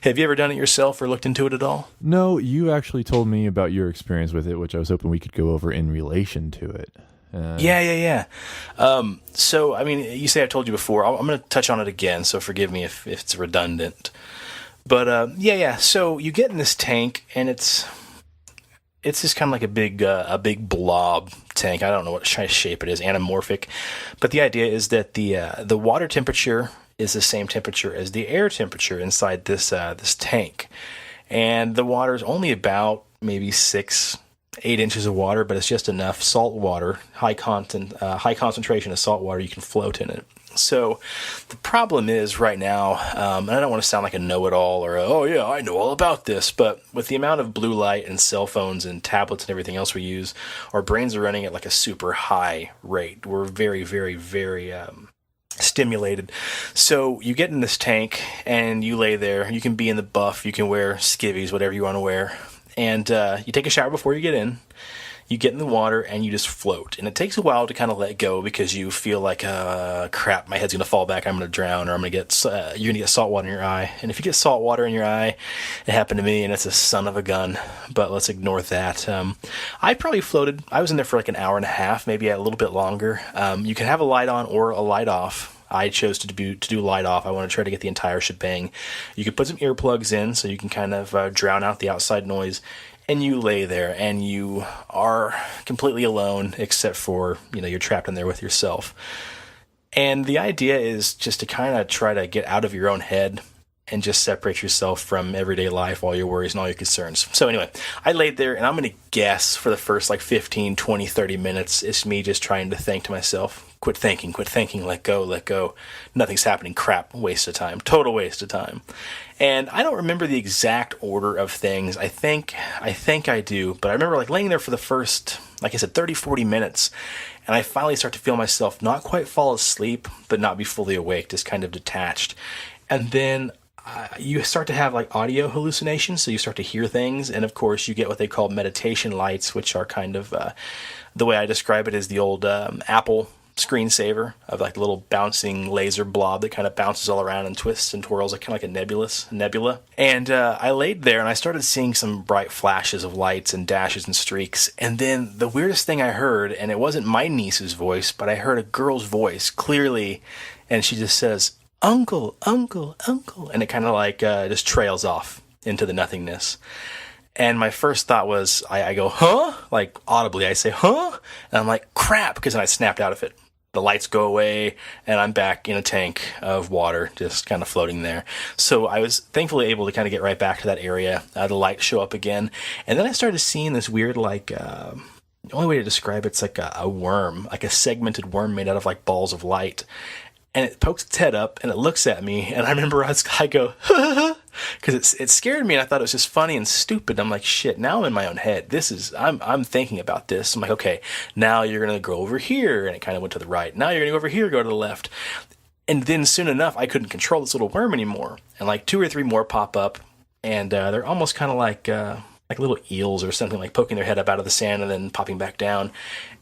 Have you ever done it yourself or looked into it at all? No, you actually told me about your experience with it, which I was hoping we could go over in relation to it. Yeah. So, I mean, you say I told you before. I'm going to touch on it again, so forgive me if it's redundant. But, yeah. So you get in this tank, and it's it's just kind of like a big blob tank. I don't know what shape it is, anamorphic. But the idea is that the water temperature is the same temperature as the air temperature inside this tank. And the water is only about maybe 6-8 inches of water, but it's just enough salt water, high concentration of salt water you can float in it. So the problem is right now, and I don't want to sound like a know-it-all or, oh yeah, I know all about this, but with the amount of blue light and cell phones and tablets and everything else we use, our brains are running at like a super high rate. We're very, very, very stimulated. So you get in this tank and you lay there. You can be in the buff. You can wear skivvies, whatever you want to wear. And you take a shower before you get in. You get in the water and you just float. And it takes a while to kind of let go because you feel like, crap, my head's going to fall back. I'm going to drown, or you're going to get salt water in your eye. And if you get salt water in your eye, it happened to me and it's a son of a gun. But let's ignore that. I probably floated. I was in there for like an hour and a half, maybe a little bit longer. You can have a light on or a light off. I chose to do light off. I want to try to get the entire shebang. You can put some earplugs in so you can kind of drown out the outside noise. And you lay there and you are completely alone except for, you're trapped in there with yourself. And the idea is just to kind of try to get out of your own head and just separate yourself from everyday life, all your worries and all your concerns. So anyway, I laid there and I'm going to guess for the first like 15, 20, 30 minutes, it's me just trying to think to myself, quit thinking, let go. Nothing's happening. Crap, waste of time, total waste of time. And I don't remember the exact order of things. I think I do, but I remember like laying there for the first, like I said, 30, 40 minutes. And I finally start to feel myself not quite fall asleep, but not be fully awake, just kind of detached. And then you start to have like audio hallucinations, so you start to hear things. And of course, you get what they call meditation lights, which are kind of, the way I describe it is the old Apple screensaver of like a little bouncing laser blob that kind of bounces all around and twists and twirls, like kind of like a nebula. And I laid there and I started seeing some bright flashes of lights and dashes and streaks. And then the weirdest thing I heard, and it wasn't my niece's voice, but I heard a girl's voice clearly, and she just says, "Uncle, uncle, uncle," and it kind of like just trails off into the nothingness. And my first thought was, I go, huh? Like audibly, I say, huh? And I'm like, crap, because then I snapped out of it. The lights go away, and I'm back in a tank of water, just kind of floating there. So I was thankfully able to kind of get right back to that area. The lights show up again. And then I started seeing this weird, like, the only way to describe it's like a worm, like a segmented worm made out of like balls of light. And it pokes its head up, and it looks at me, and I remember I go, because it scared me, and I thought it was just funny and stupid. I'm like, shit, now I'm in my own head. I'm thinking about this. I'm like, okay, now you're going to go over here, and it kind of went to the right. Now you're going to go over here, go to the left. And then soon enough, I couldn't control this little worm anymore. And like 2 or 3 more pop up, and they're almost kind of like little eels or something, like poking their head up out of the sand and then popping back down.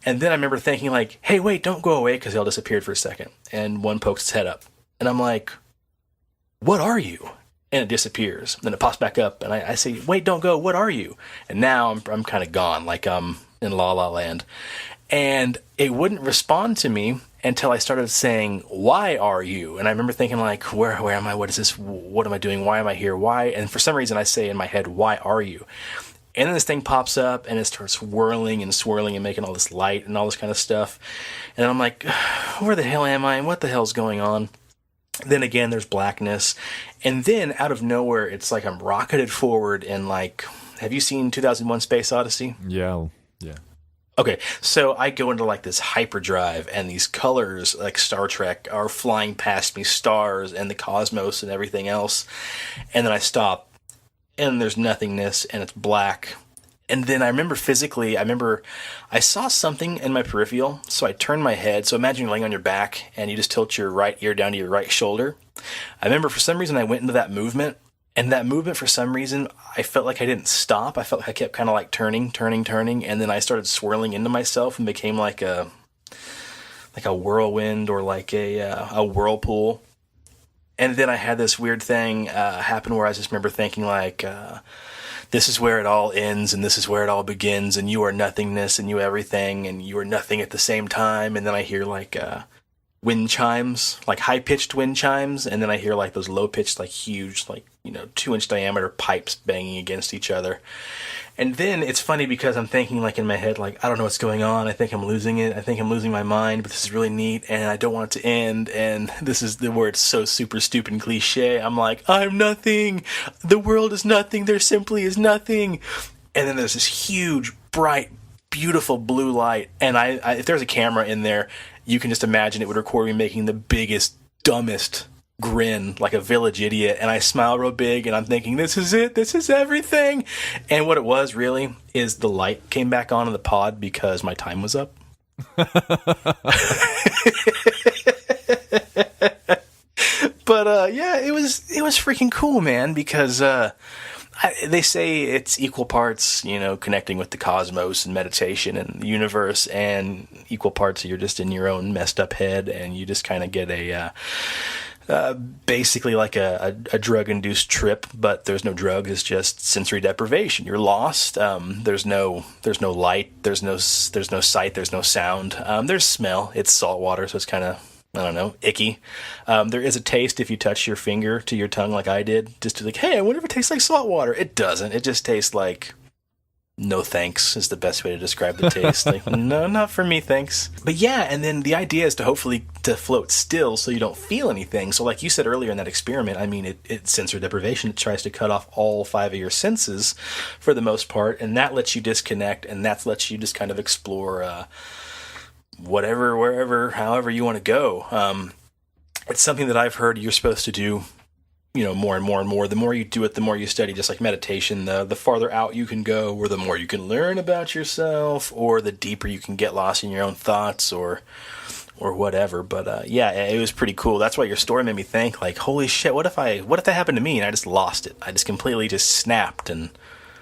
And then I remember thinking like, hey, wait, don't go away, because they all disappeared for a second. And one pokes its head up. And I'm like, what are you? And it disappears. Then it pops back up, and I say, wait, don't go, what are you? And now I'm kind of gone, like I'm in La La Land. And it wouldn't respond to me until I started saying, why are you? And I remember thinking like, where am I? What is this? What am I doing? Why am I here? Why? And for some reason I say in my head, why are you? And then this thing pops up and it starts whirling and swirling and making all this light and all this kind of stuff. And I'm like, where the hell am I? And what the hell's going on? Then again, there's blackness. And then out of nowhere, it's like I'm rocketed forward and like, have you seen 2001 Space Odyssey? Yeah. Okay, so I go into like this hyperdrive, and these colors, like Star Trek, are flying past me, stars and the cosmos and everything else. And then I stop, and there's nothingness, and it's black. And then I remember I saw something in my peripheral, so I turned my head. So imagine you're laying on your back, and you just tilt your right ear down to your right shoulder. I remember for some reason I went into that movement. And that movement, for some reason, I felt like I didn't stop. I felt like I kept kind of like turning. And then I started swirling into myself and became like a whirlwind or like a whirlpool. And then I had this weird thing happen where I just remember thinking like, this is where it all ends and this is where it all begins. And you are nothingness and you everything and you are nothing at the same time. And then I hear like wind chimes, like high-pitched wind chimes, and then I hear like those low-pitched, like huge, like 2-inch diameter pipes banging against each other. And then it's funny because I'm thinking like in my head, like, I don't know what's going on. I think I'm losing it. I think I'm losing my mind, but this is really neat and I don't want it to end. And this is the where it's so super stupid and cliche. I'm like, I'm nothing. The world is nothing. There simply is nothing. And then there's this huge, bright, beautiful blue light. And I if there's a camera in there, you can just imagine it would record me making the biggest, dumbest grin like a village idiot, and I smile real big and I'm thinking, this is it, this is everything. And what it was really is the light came back on in the pod because my time was up. But yeah, it was freaking cool, man, because they say it's equal parts, connecting with the cosmos and meditation and the universe, and equal parts you're just in your own messed up head, and you just kind of get a basically like a drug-induced trip, but there's no drugs. It's just sensory deprivation. You're lost. There's no light. There's no sight. There's no sound. There's smell. It's salt water, so it's kind of, I don't know, icky. There is a taste if you touch your finger to your tongue like I did, just to like, hey, I wonder if it tastes like salt water. It doesn't. It just tastes like no thanks is the best way to describe the taste. Like, no, not for me, thanks. But yeah, and then the idea is to hopefully to float still so you don't feel anything. So like you said earlier in that experiment, I mean, it's sensory deprivation. It tries to cut off all 5 of your senses for the most part, and that lets you disconnect, and that lets you just kind of explore whatever, wherever, however you want to go. It's something that I've heard you're supposed to do, more and more and more. The more you do it, the more you study, just like meditation. The farther out you can go, or the more you can learn about yourself, or the deeper you can get lost in your own thoughts, or whatever. But yeah, it was pretty cool. That's why your story made me think, like, holy shit, what if that happened to me and I just lost it? I just completely just snapped. And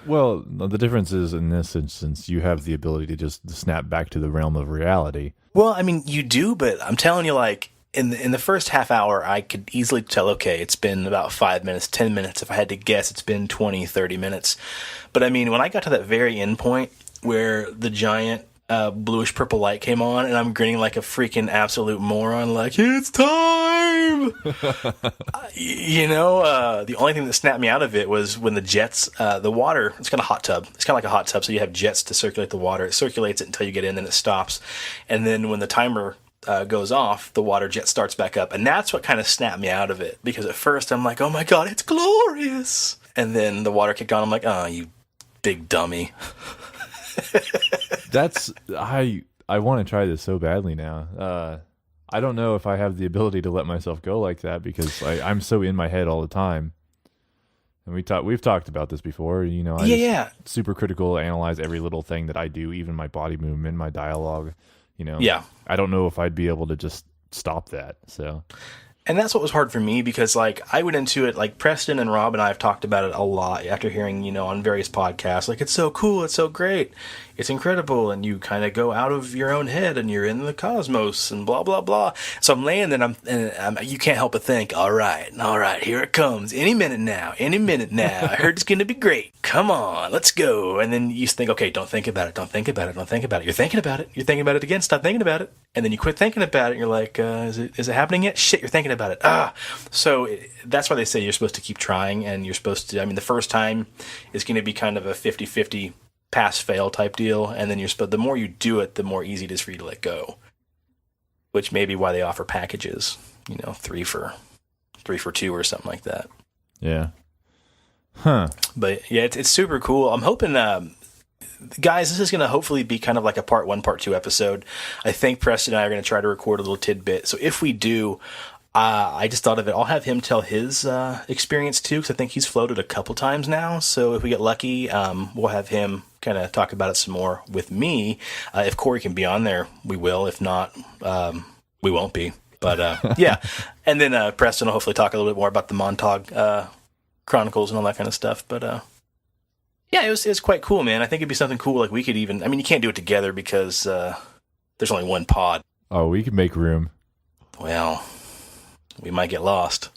well, the difference is in this instance, you have the ability to just snap back to the realm of reality. Well, I mean, you do, but I'm telling you, like, in the first half hour, I could easily tell, okay, it's been about 5 minutes, 10 minutes. If I had to guess, it's been 20, 30 minutes. But I mean, when I got to that very end point where the giant bluish purple light came on, and I'm grinning like a freaking absolute moron, like, it's time! The only thing that snapped me out of it was when the jets, the water, it's kind of a hot tub. It's kind of like a hot tub, so you have jets to circulate the water. It circulates it until you get in, then it stops. And then when the timer goes off, the water jet starts back up, and that's what kind of snapped me out of it, because at first I'm like, oh my god, it's glorious, and then the water kicked on. I'm like, oh, you big dummy. I want to try this so badly now. I don't know if I have the ability to let myself go like that, because I'm so in my head all the time. And we've talked about this before. I super critical, analyze every little thing that I do, even my body movement, my dialogue. Yeah. I don't know if I'd be able to just stop that. So, and that's what was hard for me, because like I went into it, like Preston and Rob and I have talked about it a lot after hearing, on various podcasts, like, it's so cool, it's so great, it's incredible, and you kind of go out of your own head and you're in the cosmos and blah blah blah. So I'm laying there and you can't help but think, all right, here it comes, any minute now, I heard it's gonna be great, come on, let's go. And then you think, okay, don't think about it, you're thinking about it again, stop thinking about it, and then you quit thinking about it, and you're like, is it happening yet? Shit, you're thinking about it. So that's why they say you're supposed to keep trying, and you're supposed to, the first time is going to be kind of a 50-50 pass-fail type deal, and then the more you do it, the more easy it is for you to let go, which may be why they offer packages, 3 for 2 or something like that. Yeah. Huh. But yeah, it's super cool. I'm hoping, guys, this is going to hopefully be kind of like a part 1, part 2 episode. I think Preston and I are going to try to record a little tidbit. So if we do, I just thought of it, I'll have him tell his experience too, because I think he's floated a couple times now. So if we get lucky, we'll have him kind of talk about it some more with me. If Cory can be on there, we will. If not, we won't be. But yeah. And then Preston will hopefully talk a little bit more about the Montauk Chronicles and all that kind of stuff. But yeah, it was quite cool, man. I think it'd be something cool. Like we could even, you can't do it together because there's only one pod. Oh, we could make room. Well, we might get lost.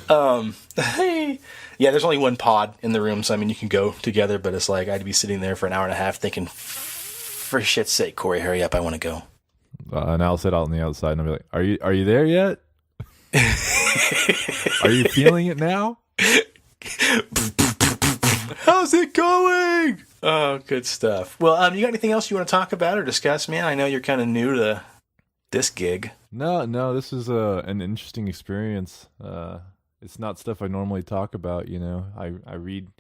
Hey, yeah, there's only one pod in the room, so you can go together, but it's like I'd be sitting there for an hour and a half thinking, for shit's sake, Cory, hurry up, I want to go. And I'll sit out on the outside and I'll be like, are you there yet? Are you feeling it now? How's it going? Oh, good stuff. Well, you got anything else you want to talk about or discuss, man? I know you're kind of new to this gig. No, this is an interesting experience. It's not stuff I normally talk about, you know. I read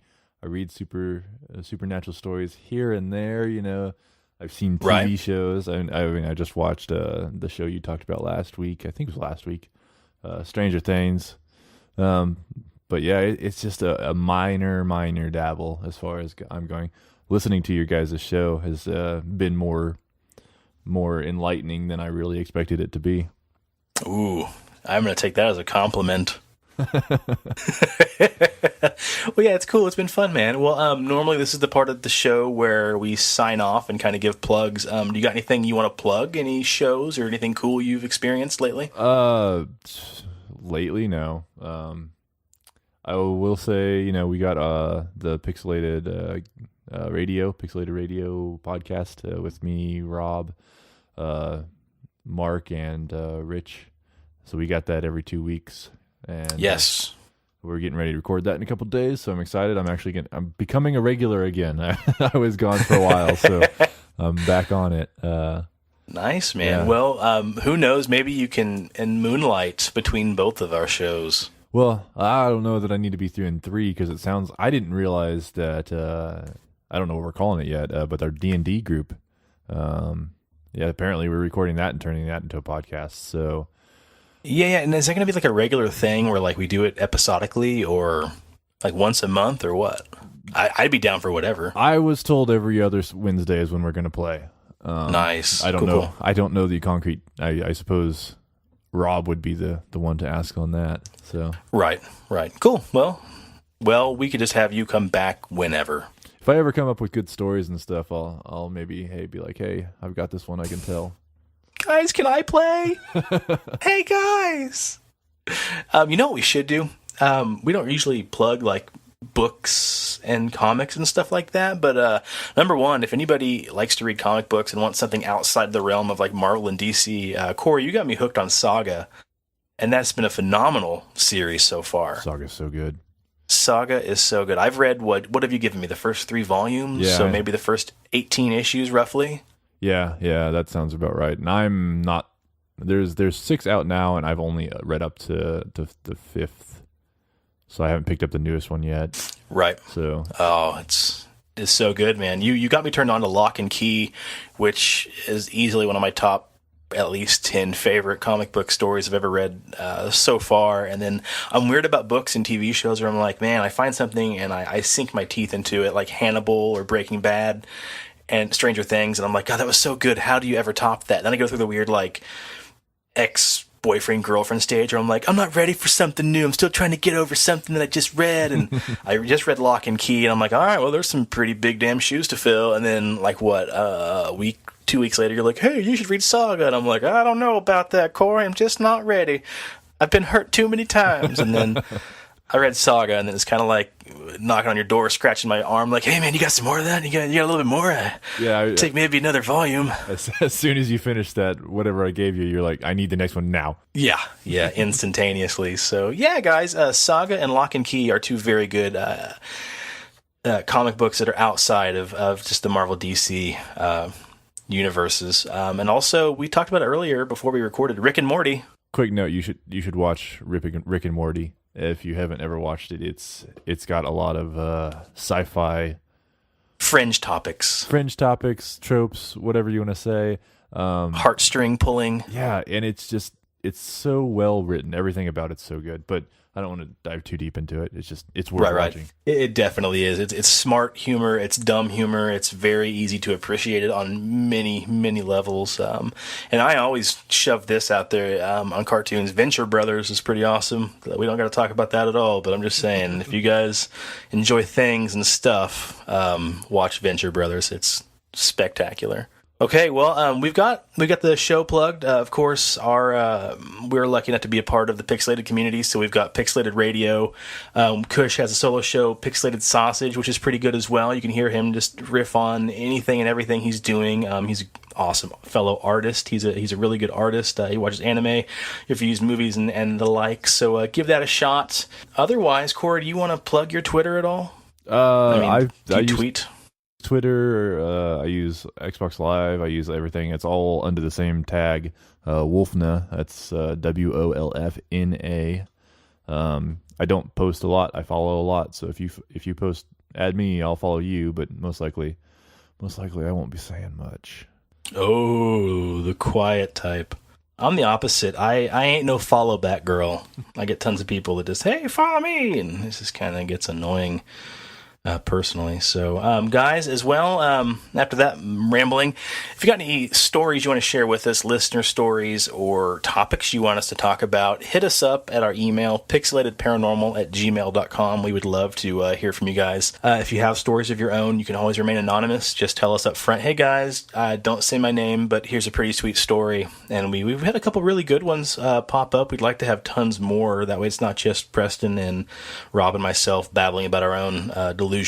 supernatural stories here and there, you know. I've seen TV shows. I mean, I just watched the show you talked about last week. I think it was last week, Stranger Things. But yeah, it's just a minor dabble as far as I'm going. Listening to your guys' show has been more enlightening than I really expected it to be. Ooh, I'm going to take that as a compliment. Well, yeah, it's cool. It's been fun, man. Well, normally this is the part of the show where we sign off and kind of give plugs. Do you got anything you want to plug? Any shows or anything cool you've experienced lately? Lately, no. I will say, you know, we got the Pixelated Radio podcast with me, Rob, Mark, and Rich. So we got that every 2 weeks. And yes, we're getting ready to record that in a couple of days, so I'm excited. I'm becoming a regular again. I was gone for a while, so I'm back on it. Nice, man. Yeah. Well, who knows? Maybe you can moonlight between both of our shows. Well, I don't know that I need to be doing 3 because it sounds. I didn't realize that. I don't know what we're calling it yet, but our D&D group. Yeah, apparently we're recording that and turning that into a podcast. So. Yeah, and is that going to be like a regular thing where like we do it episodically or like once a month or what? I'd be down for whatever. I was told every other Wednesday is when we're going to play. Nice. I don't know. Cool. I don't know the concrete. I suppose Rob would be the one to ask on that. So Right. Cool. Well, we could just have you come back whenever. If I ever come up with good stories and stuff, I'll maybe be like, hey, I've got this one I can tell. Guys, can I play? Hey, guys. You know what we should do? We don't usually plug like books and comics and stuff like that, but number one, if anybody likes to read comic books and wants something outside the realm of like Marvel and DC, Cory, you got me hooked on Saga, and that's been a phenomenal series so far. Saga's so good. Saga is so good. I've read what have you given me? The first 3 volumes? Yeah. So maybe the first 18 issues roughly? Yeah, that sounds about right. And I'm not. There's 6 out now, and I've only read up to the 5th, so I haven't picked up the newest one yet. Right. So. Oh, it's so good, man. You got me turned on to Lock and Key, which is easily one of my top at least 10 favorite comic book stories I've ever read so far. And then I'm weird about books and TV shows where I'm like, man, I find something and I sink my teeth into it, like Hannibal or Breaking Bad and Stranger Things, and I'm like, God, that was so good. How do you ever top that? Then I go through the weird like ex-boyfriend girlfriend stage where I'm like, I'm not ready for something new. I'm still trying to get over something that I just read, and I just read Lock and Key, and I'm like, all right, well, there's some pretty big damn shoes to fill. And then like a week, 2 weeks later, you're like, hey, you should read Saga, and I'm like, I don't know about that, Cory. I'm just not ready. I've been hurt too many times. And then I read Saga, and then it's kind of like knocking on your door, scratching my arm, like, hey, man, you got some more of that? You got a little bit more? Yeah. Take maybe another volume. As soon as you finish that, whatever I gave you, you're like, I need the next one now. Yeah, instantaneously. So, yeah, guys, Saga and Lock and Key are 2 very good comic books that are outside of just the Marvel DC universes. And also, we talked about it earlier before we recorded, Rick and Morty. Quick note, you should watch Rick and Morty. If you haven't ever watched it, it's got a lot of sci-fi Fringe topics, tropes, whatever you want to say. Heartstring pulling. Yeah, and it's so well written. Everything about it's so good. But I don't want to dive too deep into it. It's worth watching. It definitely is. It's smart humor. It's dumb humor. It's very easy to appreciate it on many, many levels. And I always shove this out there on cartoons. Venture Brothers is pretty awesome. We don't got to talk about that at all, but I'm just saying, if you guys enjoy things and stuff, watch Venture Brothers. It's spectacular. Okay, well, we got the show plugged. Of course, we're lucky enough to be a part of the Pixelated community, so we've got Pixelated Radio. Kush has a solo show, Pixelated Sausage, which is pretty good as well. You can hear him just riff on anything and everything he's doing. He's an awesome fellow artist. He's a really good artist. He watches anime, reviews movies, and the like. So give that a shot. Otherwise, Cory, do you want to plug your Twitter at all? I use tweet? Twitter. I use Xbox Live. I use everything. It's all under the same tag, Wolfna. That's WOLFNA. I don't post a lot. I follow a lot. So if you post, add me, I'll follow you. But most likely I won't be saying much. Oh, the quiet type. I'm the opposite. I ain't no follow back girl. I get tons of people that just, hey, follow me, and this just kind of gets annoying. Personally. So, guys, as well, after that rambling, if you got any stories you want to share with us, listener stories or topics you want us to talk about, hit us up at our email, pixelatedparanormal@gmail.com. We would love to hear from you guys. If you have stories of your own, you can always remain anonymous. Just tell us up front, hey guys, don't say my name, but here's a pretty sweet story. And we've had a couple really good ones pop up. We'd like to have tons more. That way it's not just Preston and Rob and myself babbling about our own delusions.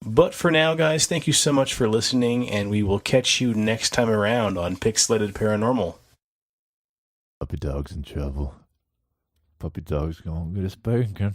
But for now, guys, thank you so much for listening, and we will catch you next time around on Pixelated Paranormal. Puppy dog's in trouble. Puppy dog's gonna get a spanking.